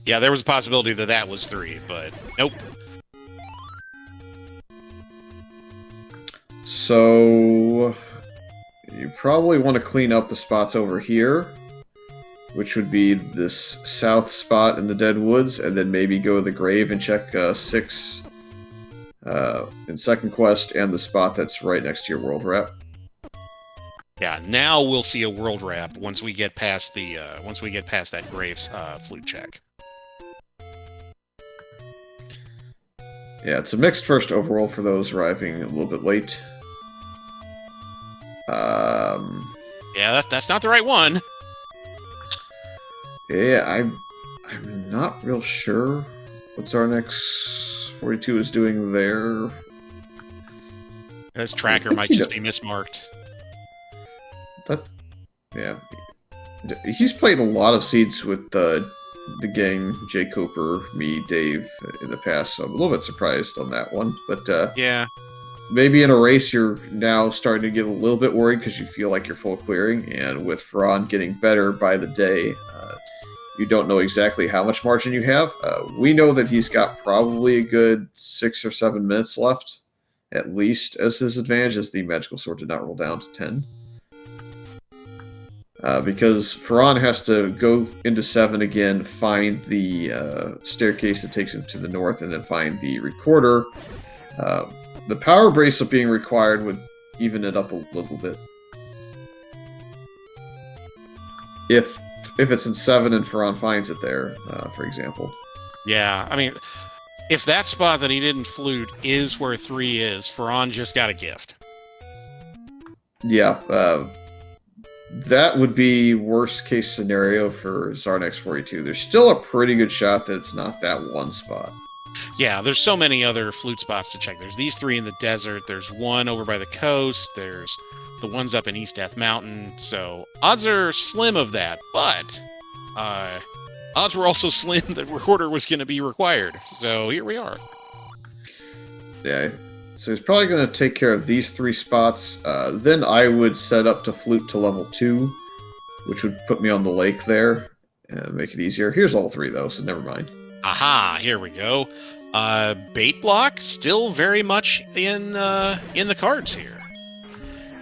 Yeah, there was a possibility that that was 3, but nope. So you probably want to clean up the spots over here, which would be this south spot in the Dead Woods, and then maybe go to the grave and check 6 in Second Quest and the spot that's right next to your world wrap. Yeah, now we'll see a world wrap once we get past the that graves flute check. Yeah, it's a mixed first overworld for those arriving a little bit late. Yeah, that's not the right one. Yeah, I'm not real sure what Xarnax42 is doing there. His tracker might just be mismarked. Yeah. He's played a lot of seeds with the gang, Jay Cooper, me, Dave, in the past, so I'm a little bit surprised on that one. But yeah, maybe in a race you're now starting to get a little bit worried because you feel like you're full clearing, and with Fearon getting better by the day, you don't know exactly how much margin you have. We know that he's got probably a good 6 or 7 minutes left, at least, as his advantage, as the magical sword did not roll down to 10. Because Fearon has to go into 7 again, find the staircase that takes him to the north, and then find the recorder. The power bracelet being required would even it up a little bit. If it's in 7 and Fearon finds it there, for example. Yeah, I mean, if that spot that he didn't flute is where 3 is, Fearon just got a gift. Yeah, that would be worst case scenario for Xarnax42. There's still a pretty good shot that it's not that one spot. Yeah, there's so many other flute spots to check. There's these 3 in the desert. There's one over by the coast. There's the ones up in East Death Mountain. So odds are slim of that, but odds were also slim that recorder was going to be required. So here we are. Yeah. So he's probably going to take care of these 3 spots. Then I would set up to flute to level 2, which would put me on the lake there and make it easier. Here's all 3, though, so never mind. Aha, here we go. Bait block still very much in the cards here.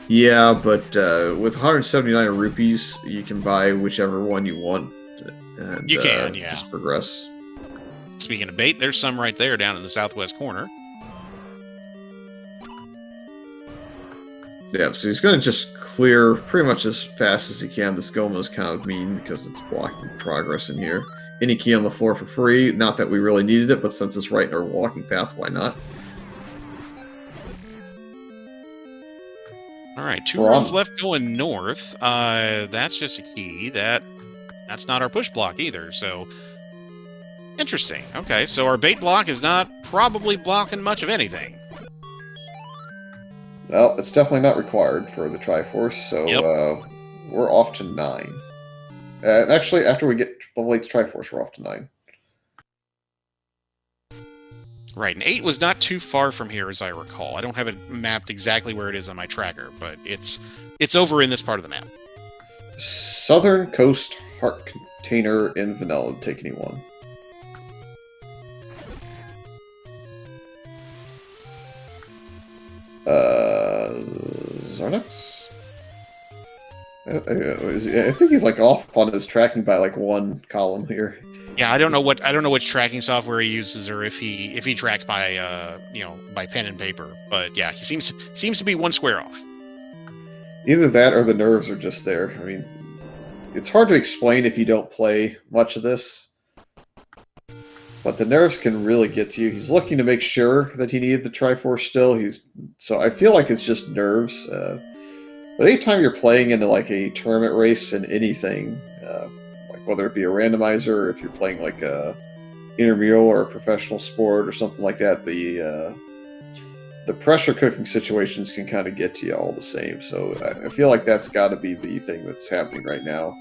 Yeah, but with 179 rupees, you can buy whichever one you want. And, you can, yeah. Just progress. Speaking of bait, there's some right there down in the southwest corner. Yeah, so he's going to just clear pretty much as fast as he can. This Goma is kind of mean because it's blocking progress in here. Any key on the floor for free. Not that we really needed it, but since it's right in our walking path, why not? Alright, 2 rooms left going north. That's just a key. That's not our push block either, so... Interesting. Okay, so our bait block is not probably blocking much of anything. Well, it's definitely not required for the Triforce, so Yep. we're off to 9. Actually, after we get level 8 Triforce, we're off to 9. Right, and 8 was not too far from here, as I recall. I don't have it mapped exactly where it is on my tracker, but it's over in this part of the map. Southern Coast Heart Container in Vanilla. Take anyone. Xarnax? I think he's like off on his tracking by like 1 column here. Yeah, I don't know which tracking software he uses, or if he tracks by by pen and paper. But yeah, he seems to be 1 square off. Either that or the nerves are just there. I mean, it's hard to explain if you don't play much of this. But the nerves can really get to you. He's looking to make sure that he needed the Triforce still. So I feel like it's just nerves. But anytime you're playing into like a tournament race in anything, like whether it be a randomizer, or if you're playing like a intramural or a professional sport or something like that, the pressure cooking situations can kind of get to you all the same. So I feel like that's got to be the thing that's happening right now.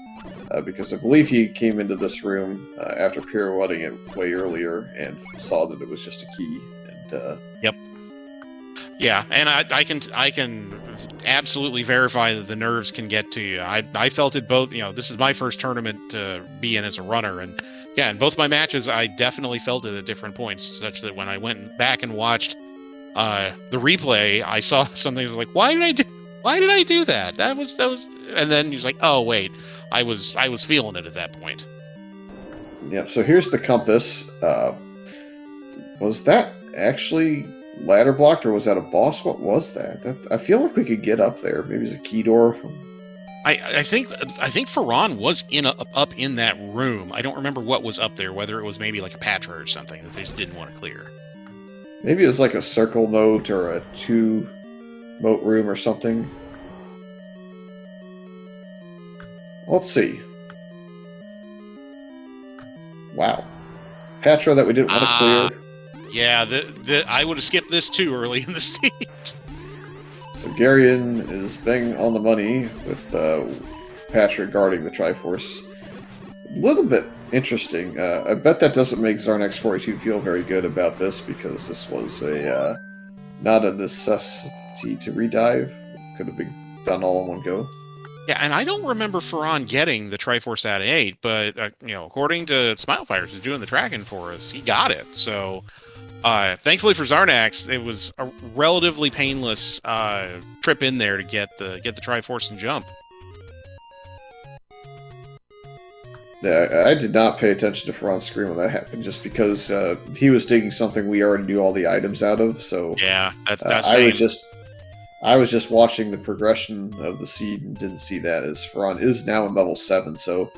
Because I believe he came into this room after pirouetting it way earlier and saw that it was just a key. And, Yep. Yeah, and I can absolutely verify that the nerves can get to you. I felt it both. This is my first tournament to be in as a runner, and yeah, in both my matches, I definitely felt it at different points, such that when I went back and watched the replay, I saw something like, why did I do that? That was, and then he's like, oh wait. I was feeling it at that point. Yeah, so here's the compass. Was that actually ladder blocked, or was that a boss? What was that? I feel like we could get up there. Maybe it's a key door. I think Fearon was up in that room. I don't remember what was up there, whether it was maybe like a Patra or something that they just didn't want to clear. Maybe it was like a circle moat or a 2 moat room or something. Let's see. Wow. Patra that we didn't want to clear. Yeah, I would have skipped this too early in the stage. So Garion is bang on the money with Patra guarding the Triforce. A little bit interesting. I bet that doesn't make Xarnax42 feel very good about this, because this was not a necessity to redive. Could have been done all in one go. Yeah, and I don't remember Fearon getting the Triforce at 8, but according to Smilefires, who's doing the tracking for us, he got it. So, thankfully for Xarnax, it was a relatively painless trip in there to get the Triforce and jump. Yeah, I did not pay attention to Fearon's screen when that happened, just because he was digging something we already knew all the items out of. So yeah, I was just watching the progression of the seed and didn't see that, as Fearon is now in level 7, so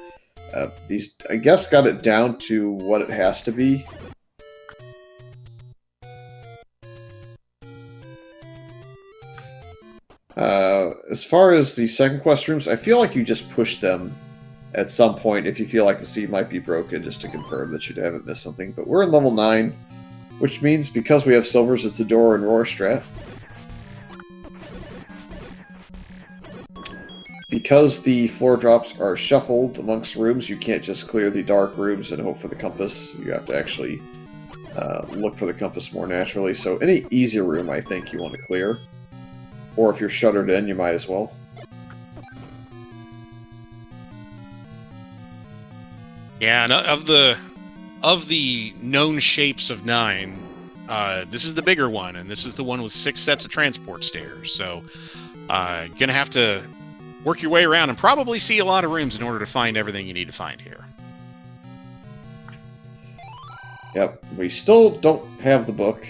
he's, I guess, got it down to what it has to be. As far as the second quest rooms, I feel like you just push them at some point if you feel like the seed might be broken, just to confirm that you haven't missed something. But we're in level 9, which means because we have silvers, it's a door and roar strat. Because the floor drops are shuffled amongst rooms, you can't just clear the dark rooms and hope for the compass. You have to actually look for the compass more naturally. So any easier room, I think, you want to clear. Or if you're shuttered in, you might as well. Yeah, and of the known shapes of 9, this is the bigger one, and this is the one with 6 sets of transport stairs. So, gonna have to work your way around and probably see a lot of rooms in order to find everything you need to find here. Yep, we still don't have the book,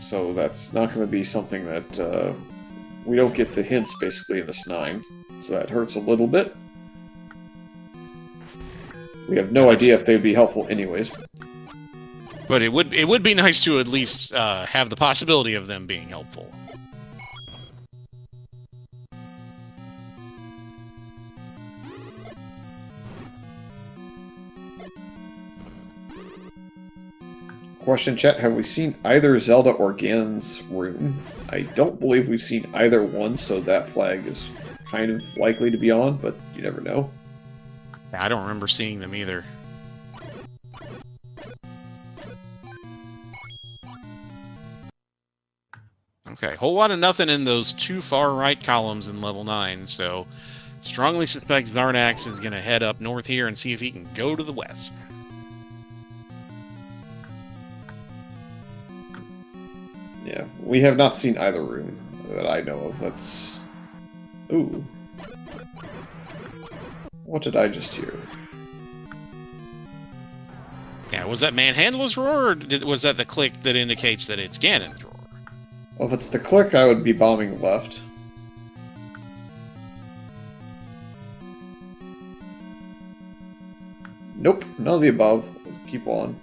so that's not going to be something that we don't get the hints basically in this 9, so that hurts a little bit. We have no idea if they'd be helpful anyways. But it would be nice to at least have the possibility of them being helpful. Question chat, have we seen either Zelda or Ganon's room? I don't believe we've seen either one, so that flag is kind of likely to be on, but you never know. I don't remember seeing them either. Okay, whole lot of nothing in those 2 far right columns in level 9, so strongly suspect Xarnax is going to head up north here and see if he can go to the west. Yeah, we have not seen either room that I know of. That's... Ooh. What did I just hear? Yeah, was that Manhandler's roar, or was that the click that indicates that it's Ganon's roar? Well, if it's the click, I would be bombing left. Nope, none of the above. Keep on.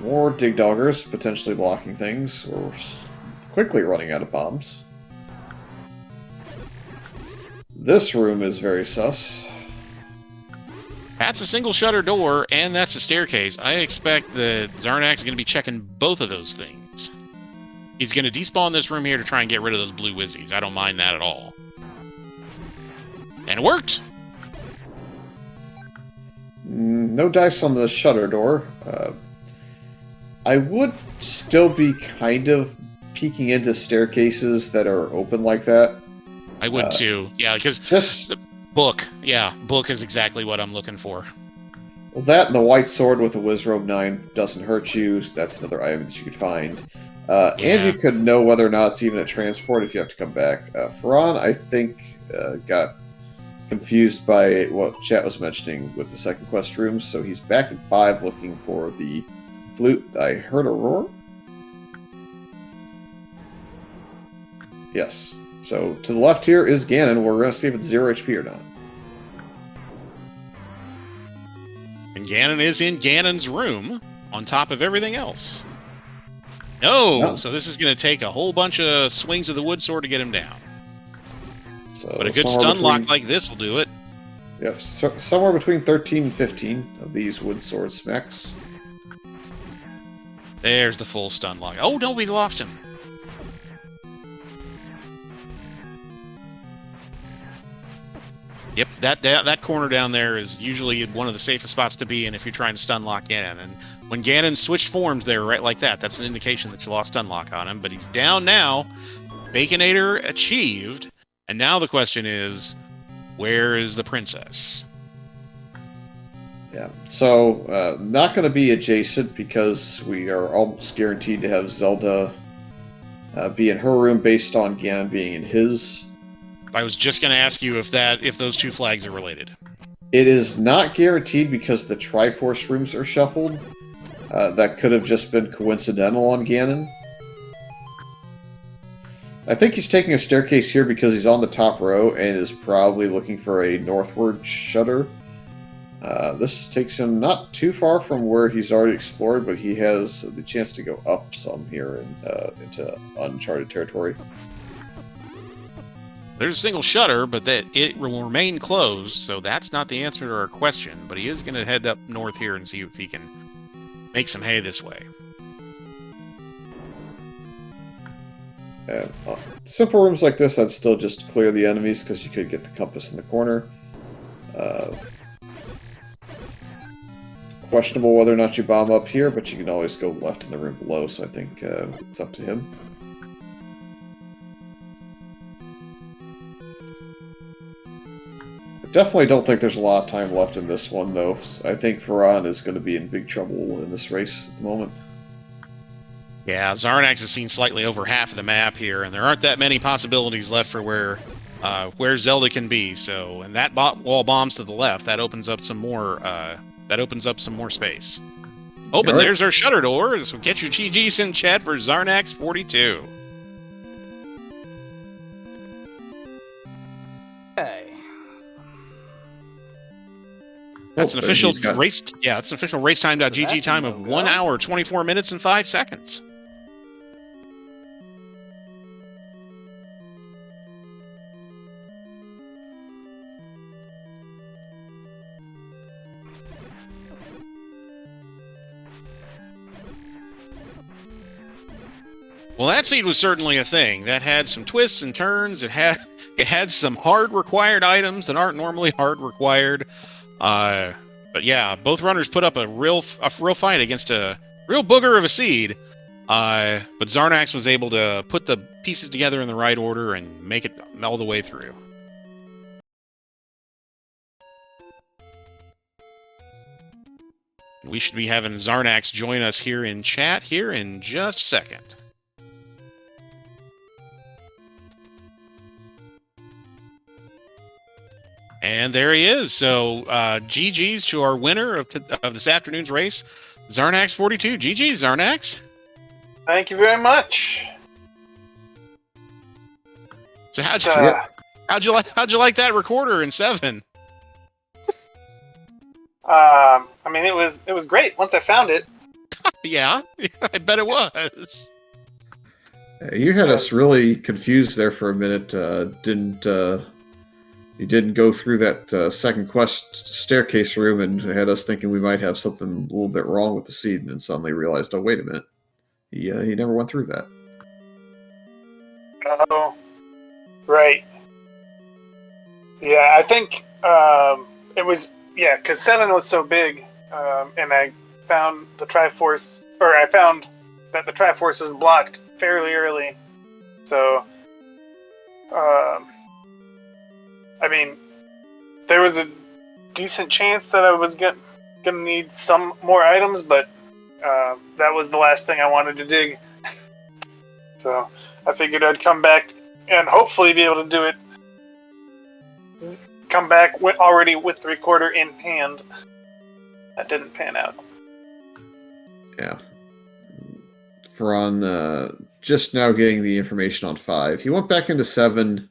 More dig doggers, potentially blocking things, or quickly running out of bombs. This room is very sus. That's a single shutter door, and that's a staircase. I expect that Xarnax is going to be checking both of those things. He's going to despawn this room here to try and get rid of those blue wizzies. I don't mind that at all. And it worked! No dice on the shutter door. I would still be kind of peeking into staircases that are open like that. I would too. Yeah, because just the book. Yeah, book is exactly what I'm looking for. Well, that and the white sword with the Wizrobe 9 doesn't hurt you. That's another item that you could find. And you could know whether or not it's even a transport if you have to come back. Fearon, I think, got confused by what chat was mentioning with the second quest rooms, so he's back in 5 looking for the flute. I heard a roar? Yes. So, to the left here is Ganon. We're going to see if it's 0 HP or not. And Ganon is in Ganon's room, on top of everything else. No! So this is going to take a whole bunch of swings of the wood sword to get him down. So but a good stun lock like this will do it. Yep, somewhere between 13 and 15 of these wood sword smacks. There's the full stun lock. Oh, no, we lost him. Yep, that corner down there is usually one of the safest spots to be in if you're trying to stun lock Ganon. And when Ganon switched forms there, right like that, that's an indication that you lost stun lock on him. But he's down now. Baconator achieved. And now the question is, where is the princess? Yeah, so not going to be adjacent because we are almost guaranteed to have Zelda be in her room based on Ganon being in his. I was just going to ask you if those two flags are related. It is not guaranteed because the Triforce rooms are shuffled. That could have just been coincidental on Ganon. I think he's taking a staircase here because he's on the top row and is probably looking for a northward shutter. This takes him not too far from where he's already explored, but he has the chance to go up some here and into uncharted territory. There's a single shutter, but that it will remain closed, so that's not the answer to our question. But he is going to head up north here and see if he can make some hay this way. Simple rooms like this, I'd still just clear the enemies because you could get the compass in the corner. Questionable whether or not you bomb up here, but you can always go left in the room below, so I think it's up to him. I definitely don't think there's a lot of time left in this one, though. I think Fearon is going to be in big trouble in this race at the moment. Yeah, Xarnax has seen slightly over half of the map here, and there aren't that many possibilities left for where Zelda can be. So, and that wall bombs to the left, that opens up some more. That opens up some more space. Oh, but All right. there's our shutter door. So get your GGs in chat for Xarnax42. Okay. That's an official he's got- race. Yeah, it's an official racetime.gg that's a time of no-go. 1 hour, 24 minutes, and 5 seconds. Well, that seed was certainly a thing. That had some twists and turns. It had some hard required items that aren't normally hard required. But yeah, both runners put up a real fight against a real booger of a seed. But Xarnax was able to put the pieces together in the right order and make it all the way through. We should be having Xarnax join us here in chat here in just a second. And there he is. So GG's to our winner of this afternoon's race, Xarnax42. GG's, Xarnax. Thank you very much. So how'd you like that recorder in 7? I mean, it was great once I found it. Yeah, I bet it was. You had us really confused there for a minute. You didn't go through that second quest staircase room and had us thinking we might have something a little bit wrong with the seed, and then suddenly realized, oh, wait a minute. He never went through that. Oh, right. Yeah, I think it was, because 7 was so big, and I found the Triforce, or I found that the Triforce was blocked fairly early. So, I mean, there was a decent chance that I was gonna need some more items, but that was the last thing I wanted to dig. So I figured I'd come back and hopefully be able to do it. Come back already with the recorder in hand. That didn't pan out. Yeah. Fearon just now getting the information on 5. He went back into 7.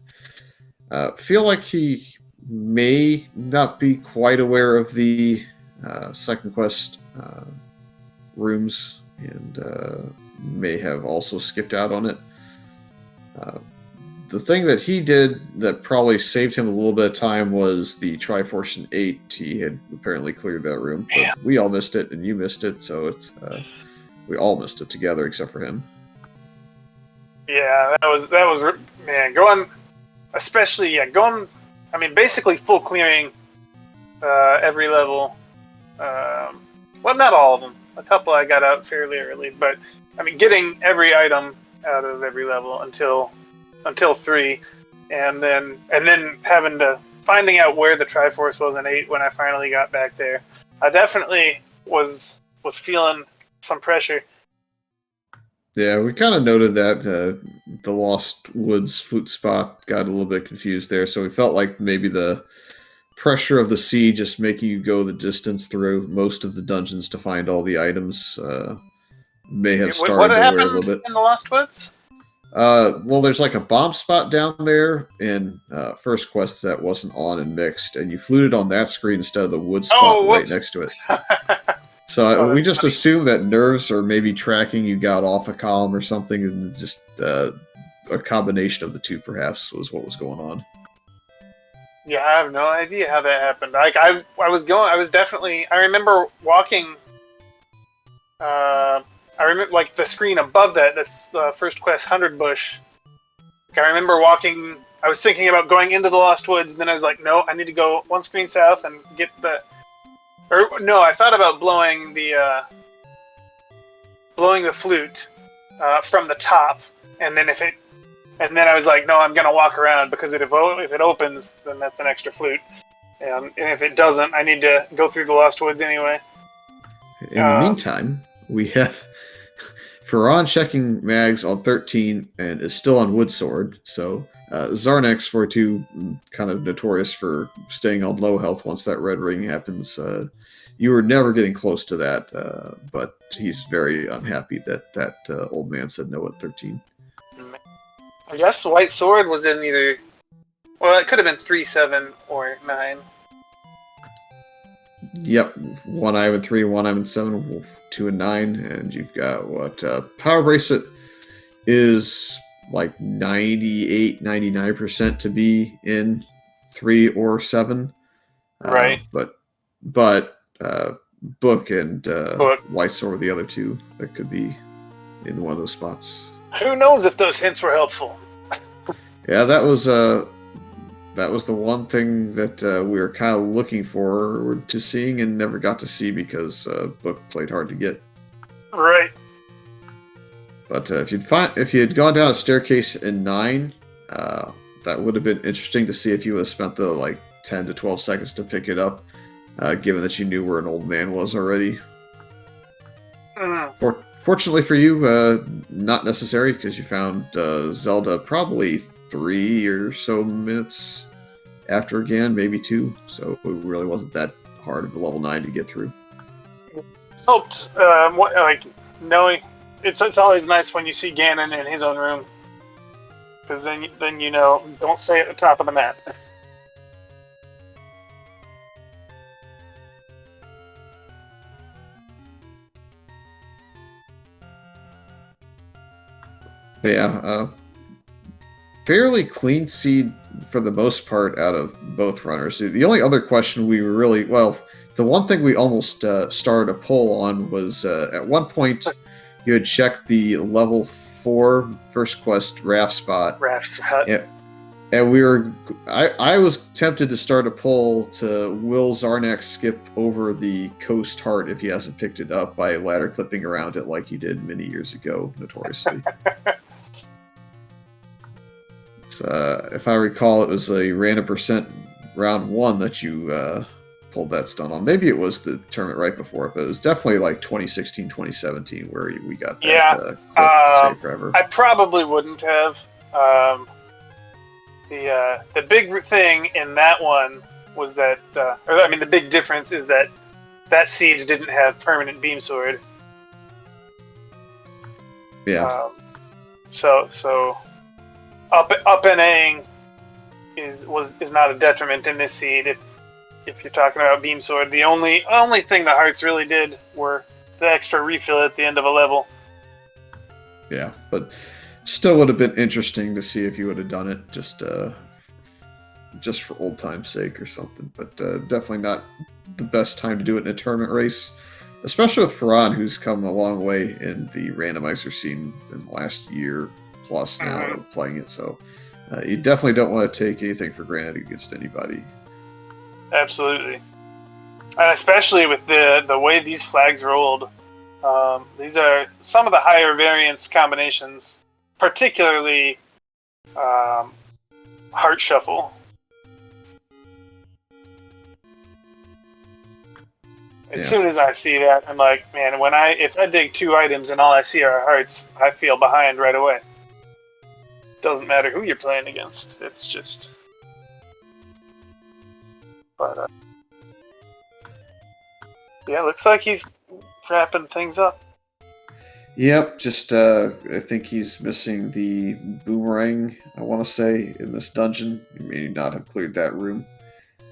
Feel like he may not be quite aware of the second quest rooms and may have also skipped out on it. The thing that he did that probably saved him a little bit of time was the Triforce in 8. He had apparently cleared that room. But we all missed it, and you missed it, so it's we all missed it together except for him. Yeah, that was man, going, especially going. I mean, basically full clearing every level. Well, not all of them. A couple I got out fairly early, but I mean, getting every item out of every level until 3, and then finding out where the Triforce was in 8 when I finally got back there. I definitely was feeling some pressure. Yeah, we kind of noted that the Lost Woods flute spot got a little bit confused there, so we felt like maybe the pressure of the sea just making you go the distance through most of the dungeons to find all the items may have started what to happened wear a little bit. in the Lost Woods? Well, there's like a bomb spot down there in first quest that wasn't on and mixed, and you fluted on that screen instead of the wood spot right next to it. So we just assumed that nerves or maybe tracking you got off a column or something, and just a combination of the two perhaps was what was going on. Yeah, I have no idea how that happened. Like I remember walking. I remember like the screen above that. That's the first quest, 100 Bush. Like, I remember walking. I was thinking about going into the Lost Woods, and then I was like, no, I need to go one screen south and get the. Or no, I thought about blowing the flute from the top, and then I was like, no, I'm gonna walk around because if it opens, then that's an extra flute, and if it doesn't, I need to go through the Lost Woods anyway. In the meantime, we have Fearon checking mags on 13 and is still on Woodsword, so Xarnax42, kind of notorious for staying on low health once that red ring happens, you were never getting close to that, but he's very unhappy that old man said no at 13. I guess White Sword was in either... Well, it could have been 3, 7, or 9. Yep, 1 Ivan 3, 1 Ivan 7, Wolf 2 and 9, and you've got what Power Bracelet is like 98, 99% to be in 3 or 7. Right. But Book and White Sword were the other two that could be in one of those spots. Who knows if those hints were helpful? Yeah, that was the one thing that we were kind of looking forward to seeing and never got to see because Book played hard to get. Right. But if you had gone down a staircase in 9, that would have been interesting to see if you would have spent the like 10 to 12 seconds to pick it up, given that you knew where an old man was already. Fortunately for you, not necessary, because you found Zelda probably 3 or so minutes after again, maybe 2, so it really wasn't that hard of a level 9 to get through. Helped, knowing it's always nice when you see Ganon in his own room, because then you know, don't stay at the top of the map. But yeah, fairly clean seed for the most part out of both runners. The only other question we really, the one thing we almost started a poll on was at one point you had checked the level 4 first quest raft spot. And we were, I was tempted to start a poll to will Xarnax skip over the coast heart if he hasn't picked it up by ladder clipping around it like he did many years ago, notoriously. If I recall, it was a random percent round 1 that you pulled that stunt on. Maybe it was the tournament right before it, but it was definitely like 2016, 2017 where we got that clip saved forever. I probably wouldn't have. The big thing in that one was that, the big difference is that siege didn't have permanent beam sword. Yeah. So up and A-ing is not a detriment in this seed if you're talking about beam sword. The only thing the hearts really did were the extra refill at the end of a level. Yeah, but still would have been interesting to see if you would have done it just for old time's sake or something. But definitely not the best time to do it in a tournament race, especially with Fearon, who's come a long way in the randomizer scene in the last year plus now of playing it. So you definitely don't want to take anything for granted against anybody. Absolutely. And especially with the way these flags rolled. These are some of the higher variance combinations, particularly Heart Shuffle. As soon as I see that, I'm like, man, if I dig 2 items and all I see are hearts, I feel behind right away. Doesn't matter who you're playing against. It's just... But, yeah, looks like he's wrapping things up. Yep, just I think he's missing the boomerang, I want to say, in this dungeon. He may not have cleared that room.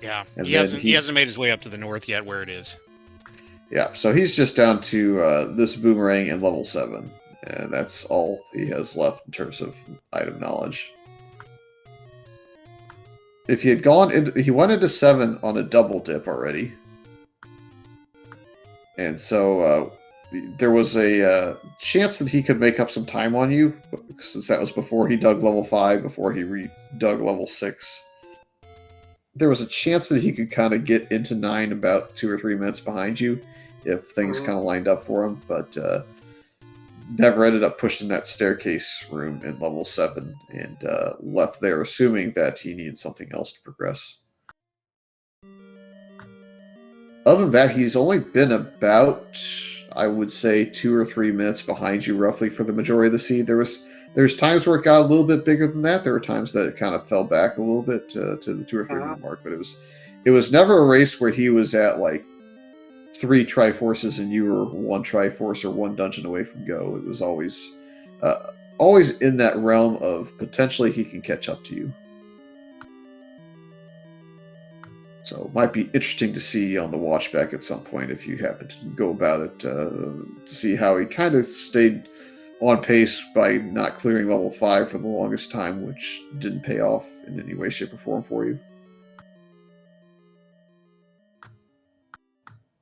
Yeah, he hasn't made his way up to the north yet where it is. Yeah, so he's just down to this boomerang in level 7. And that's all he has left in terms of item knowledge. If he had he went into 7 on a double dip already. And so there was a chance that he could make up some time on you, since that was before he dug level 5, before he dug level 6. There was a chance that he could kind of get into 9 about 2 or 3 minutes behind you, if things kind of lined up for him, but never ended up pushing that staircase room in level 7 and left there assuming that he needed something else to progress. Other than that, he's only been about, I would say, 2 or 3 minutes behind you roughly for the majority of the seed. There's times where it got a little bit bigger than that. There were times that it kind of fell back a little bit to the 2 or 3 minute mark, but it was never a race where he was at like 3 Triforces and you were 1 Triforce or 1 dungeon away from go. It was always in that realm of potentially he can catch up to you. So it might be interesting to see on the watch back at some point if you happen to go about it to see how he kind of stayed on pace by not clearing level 5 for the longest time, which didn't pay off in any way, shape, or form for you.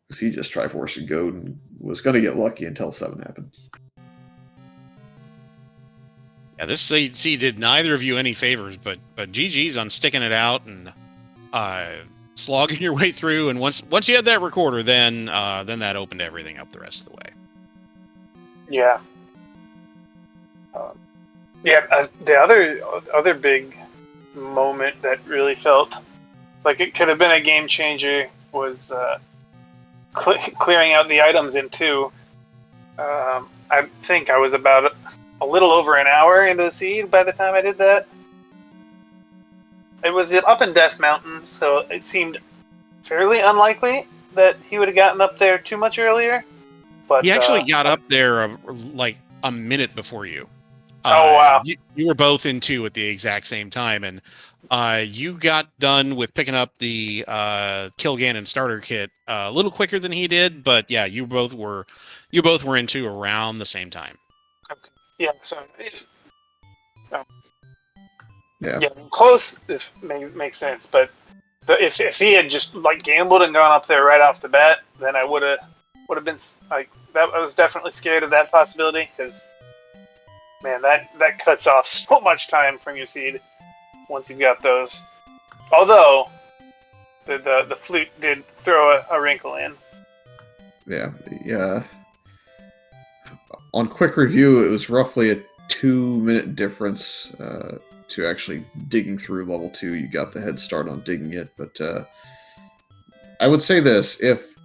Because he just Triforce and Goat and was going to get lucky until 7 happened. Yeah, this seed did neither of you any favors, but GG's on sticking it out and slogging your way through. And once you had that recorder, then that opened everything up the rest of the way. Yeah. The other big moment that really felt like it could have been a game changer was clearing out the items in 2. I think I was about a little over an hour into the seed by the time I did that. It was up in Death Mountain, so it seemed fairly unlikely that he would have gotten up there too much earlier. But he actually got up there like a minute before you. Oh, wow. You were both in 2 at the exact same time, and you got done with picking up the Kill Ganon starter kit a little quicker than he did, but yeah, you both were in 2 around the same time. Okay. Yeah, so Yeah, close makes sense, but if he had just like gambled and gone up there right off the bat, then I would have been like that. I was definitely scared of that possibility because, man, that cuts off so much time from your seed once you've got those. Although the flute did throw a wrinkle in. Yeah. On quick review, it was roughly a 2-minute difference to actually digging through level 2. You got the head start on digging it, but I would say this: if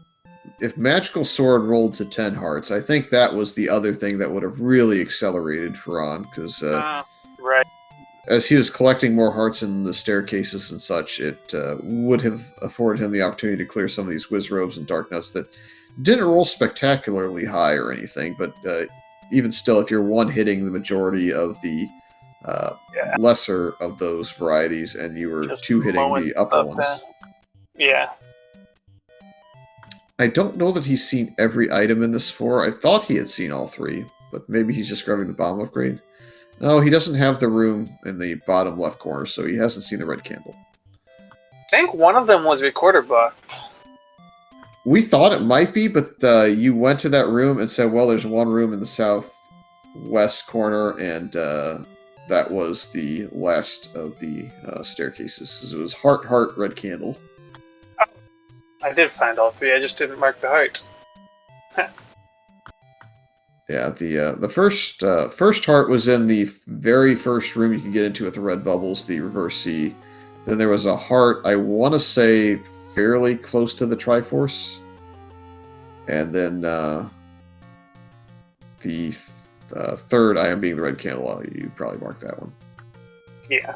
Magical Sword rolled to 10 hearts, I think that was the other thing that would have really accelerated Fearon, because right. as he was collecting more hearts in the staircases and such, it would have afforded him the opportunity to clear some of these Whiz Robes and Dark Nuts that didn't roll spectacularly high or anything, but even still, if you're one-hitting the majority of the lesser of those varieties and you were just 2-hitting the upper ones. Yeah. I don't know that he's seen every item in this 4. I thought he had seen all 3, but maybe he's just grabbing the bomb upgrade. No, he doesn't have the room in the bottom left corner, so he hasn't seen the red candle. I think one of them was recorder buffed. We thought it might be, but you went to that room and said, well, there's one room in the southwest corner, and that was the last of the staircases. It was heart, red candle. I did find all 3, I just didn't mark the heart. Yeah, the first heart was in the very first room you can get into with the red bubbles, the reverse C. Then there was a heart, I want to say, fairly close to the Triforce. And then the third item being the red candle. You probably marked that one. Yeah.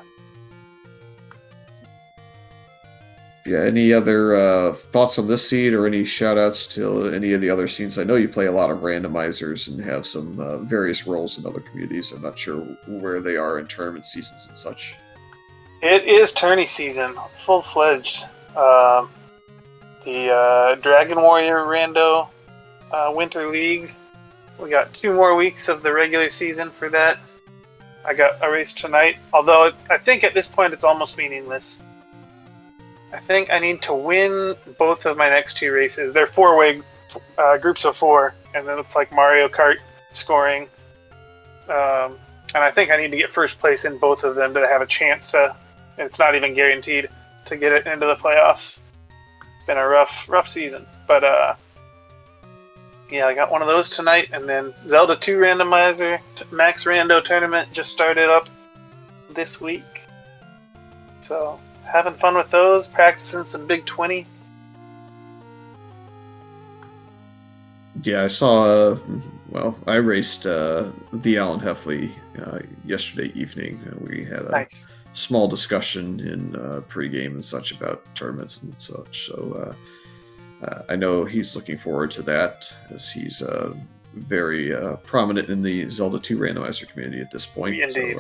Yeah, any other thoughts on this seed or any shout-outs to any of the other scenes? I know you play a lot of randomizers and have some various roles in other communities. I'm not sure where they are in tournament seasons and such. It is tourney season, full-fledged. The Dragon Warrior Rando Winter League. We got 2 more weeks of the regular season for that. I got a race tonight, although I think at this point it's almost meaningless. I think I need to win both of my next 2 races. They're 4-way groups of 4, and then it's like Mario Kart scoring. And I think I need to get first place in both of them to have a chance to, and it's not even guaranteed, to get it into the playoffs. It's been a rough season. But yeah, I got one of those tonight, and then Zelda 2 Randomizer, Max Rando Tournament just started up this week. So, having fun with those, practicing some Big 20. Yeah, I saw, I raced the Alan Heffley yesterday evening. We had a small discussion in pregame and such about tournaments and such. So I know he's looking forward to that, as he's very prominent in the Zelda 2 randomizer community at this point. Indeed.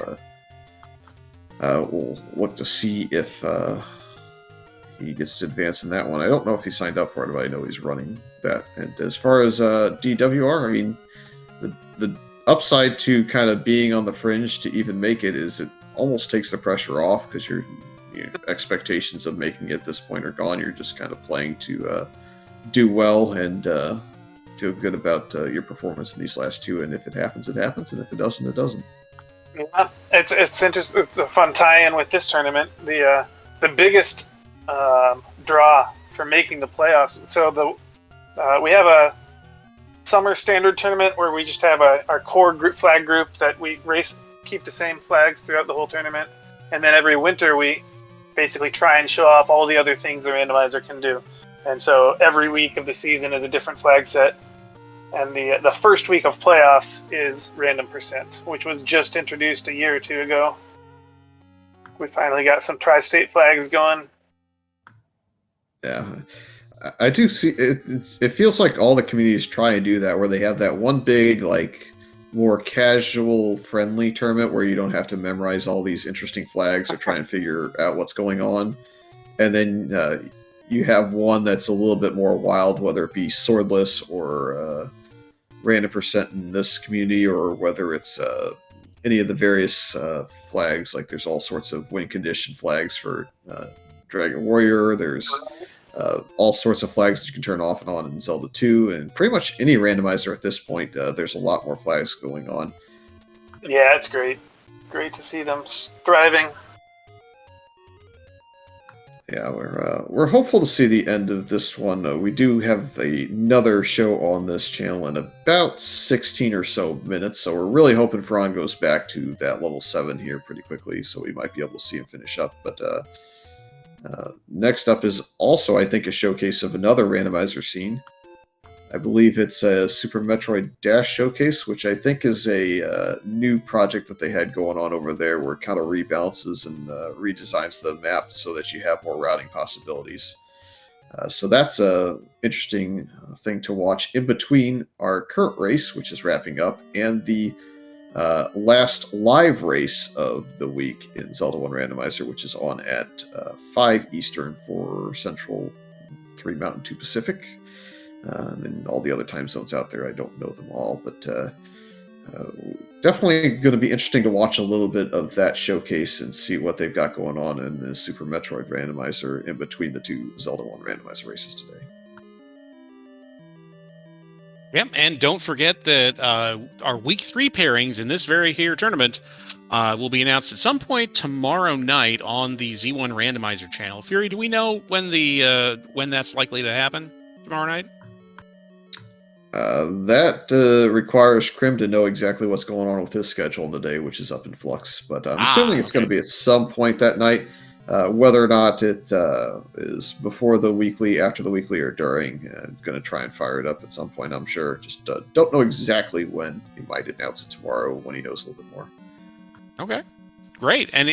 So we'll look to see if he gets to advance in that one. I don't know if he signed up for it, but I know he's running that. And as far as DWR, I mean, the upside to kind of being on the fringe to even make it is it almost takes the pressure off, because your expectations of making it at this point are gone. You're just kind of playing to do well and feel good about your performance in these last two. And if it happens, it happens, and if it doesn't, it doesn't. Yeah, it's interesting. It's a fun tie-in with this tournament. The biggest draw for making the playoffs. So we have a summer standard tournament where we just have our core flag group that we keep the same flags throughout the whole tournament, and then every winter we basically try and show off all the other things the randomizer can do. And so every week of the season is a different flag set. And the first week of playoffs is random percent, which was just introduced a year or two ago. We finally got some tri-state flags going. Yeah, I do see it. It feels like all the communities try and do that, where they have that one big, like, more casual, friendly tournament where you don't have to memorize all these interesting flags or try and figure out what's going on. And then you have one that's a little bit more wild, whether it be swordless or random percent in this community, or whether it's any of the various flags. Like, there's all sorts of win condition flags for Dragon Warrior. There's all sorts of flags that you can turn off and on in Zelda 2, and pretty much any randomizer at this point. There's a lot more flags going on. Yeah, it's great. Great to see them thriving. Yeah, we're hopeful to see the end of this one. We do have another show on this channel in about 16 or so minutes, so we're really hoping Fearon goes back to that level 7 here pretty quickly, so we might be able to see him finish up. But next up is also, I think, a showcase of another randomizer scene. I believe it's a Super Metroid Dash showcase, which I think is a new project that they had going on over there, where it kind of rebalances and redesigns the map so that you have more routing possibilities. So that's a interesting thing to watch in between our current race, which is wrapping up, and the last live race of the week in Zelda 1 Randomizer, which is on at 5 Eastern, 4 Central, 3 Mountain, 2 Pacific. And then all the other time zones out there, I don't know them all, but definitely going to be interesting to watch a little bit of that showcase and see what they've got going on in the Super Metroid Randomizer in between the two Zelda 1 Randomizer races today. Yep, and don't forget that our Week 3 pairings in this very here tournament will be announced at some point tomorrow night on the Z1 Randomizer channel. Fury, do we know when that's likely to happen tomorrow night? That requires Krim to know exactly what's going on with his schedule in the day, which is up in flux. But I'm assuming it's going to be at some point that night. Whether or not it is before the weekly, after the weekly, or during, I'm going to try and fire it up at some point, I'm sure. Just don't know exactly when. He might announce it tomorrow when he knows a little bit more. Okay. Great, and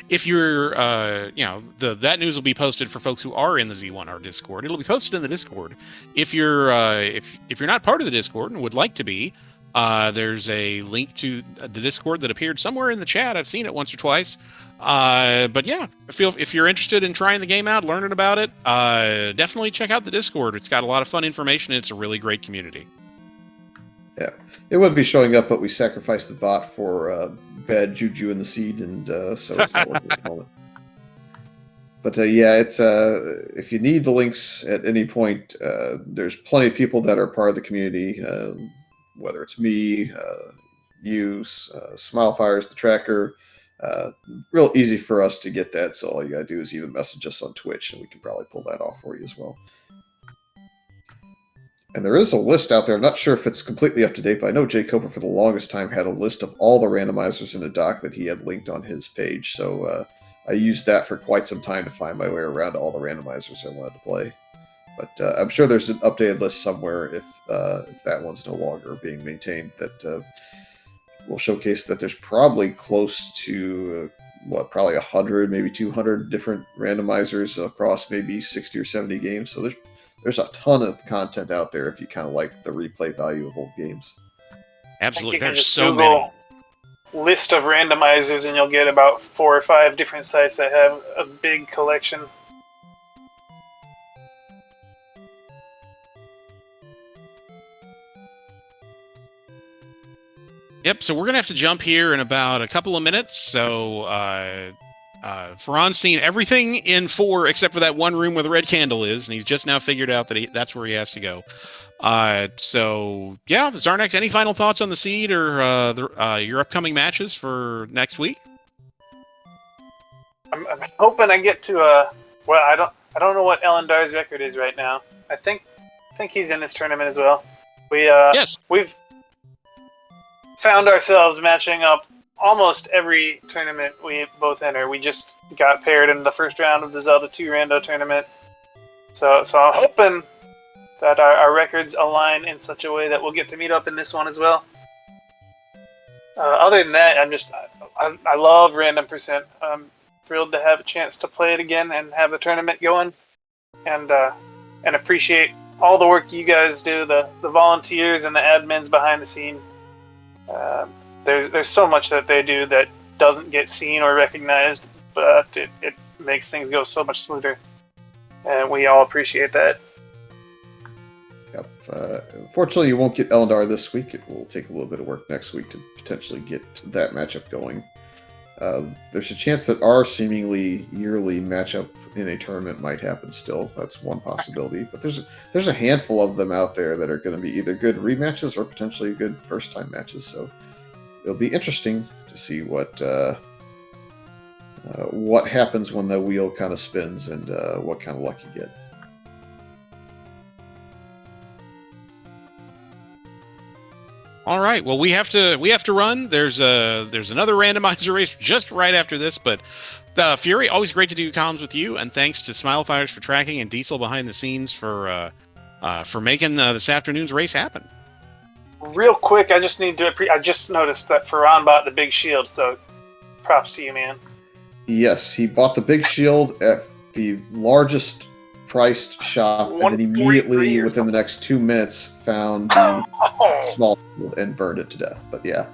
if you're, that news will be posted for folks who are in the Z1R Discord. It'll be posted in the Discord. If you're if you're not part of the Discord and would like to be, there's a link to the Discord that appeared somewhere in the chat. I've seen it once or twice. But yeah, if you're interested in trying the game out, learning about it, definitely check out the Discord. It's got a lot of fun information. It's a really great community. Yeah, it would be showing up, but we sacrificed the bot for bad juju in the seed, and so it's not working at the moment. But yeah, it's if you need the links at any point, there's plenty of people that are part of the community, whether it's me, you, Smilefires, the tracker. Real easy for us to get that, so all you gotta do is even message us on Twitch, and we can probably pull that off for you as well. And there is a list out there. I'm not sure if it's completely up to date, but I know Jay Coper for the longest time had a list of all the randomizers in the doc that he had linked on his page. So I used that for quite some time to find my way around all the randomizers I wanted to play. But I'm sure there's an updated list somewhere if that one's no longer being maintained that will showcase that there's probably close to, probably 100, maybe 200 different randomizers across maybe 60 or 70 games. So there's there's a ton of content out there if you kind of like the replay value of old games. Absolutely, you can there's just so Google many. List of randomizers, and you'll get about 4 or 5 different sites that have a big collection. Yep, so we're gonna have to jump here in about a couple of minutes. So Fearon's seen everything in 4 except for that one room where the red candle is, and he's just now figured out that that's where he has to go. So yeah, Xarnax, any final thoughts on the seed or your upcoming matches for next week? I'm hoping I get to well, I don't know what Elendar's record is right now. I think he's in this tournament as well. Yes. We've found ourselves matching up almost every tournament we both enter. We just got paired in the first round of the Zelda 2 Rando tournament. So I'm hoping that our records align in such a way that we'll get to meet up in this one as well. Other than that, I love Random Percent. I'm thrilled to have a chance to play it again and have the tournament going, and appreciate all the work you guys do, the volunteers and the admins behind the scene. There's so much that they do that doesn't get seen or recognized, but it makes things go so much smoother, and we all appreciate that. Yep. Unfortunately, you won't get Elendar this week. It will take a little bit of work next week to potentially get that matchup going. There's a chance that our seemingly yearly matchup in a tournament might happen still. That's one possibility. But there's a handful of them out there that are going to be either good rematches or potentially good first-time matches. So it'll be interesting to see what happens when the wheel kind of spins and what kind of luck you get. All right. Well, we have to run. There's another randomizer race just right after this, but Fury, always great to do comms with you, and thanks to Smilefires for tracking and Diesel behind the scenes for making this afternoon's race happen. Real quick, I just noticed that Fearon bought the big shield, so props to you, man. Yes, he bought the big shield at the largest priced shop, and then immediately within the next 2 minutes found the small shield and burned it to death. But yeah.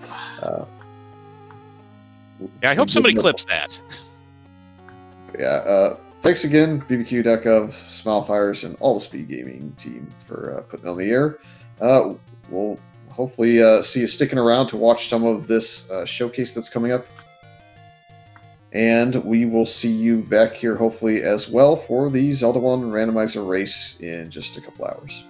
I hope somebody clips that. Yeah. Thanks again, BBQ.gov, Smilefires, and all the Speed Gaming team for putting it on the air. We'll hopefully see you sticking around to watch some of this showcase that's coming up. And we will see you back here hopefully as well for the Zelda 1 randomizer race in just a couple hours.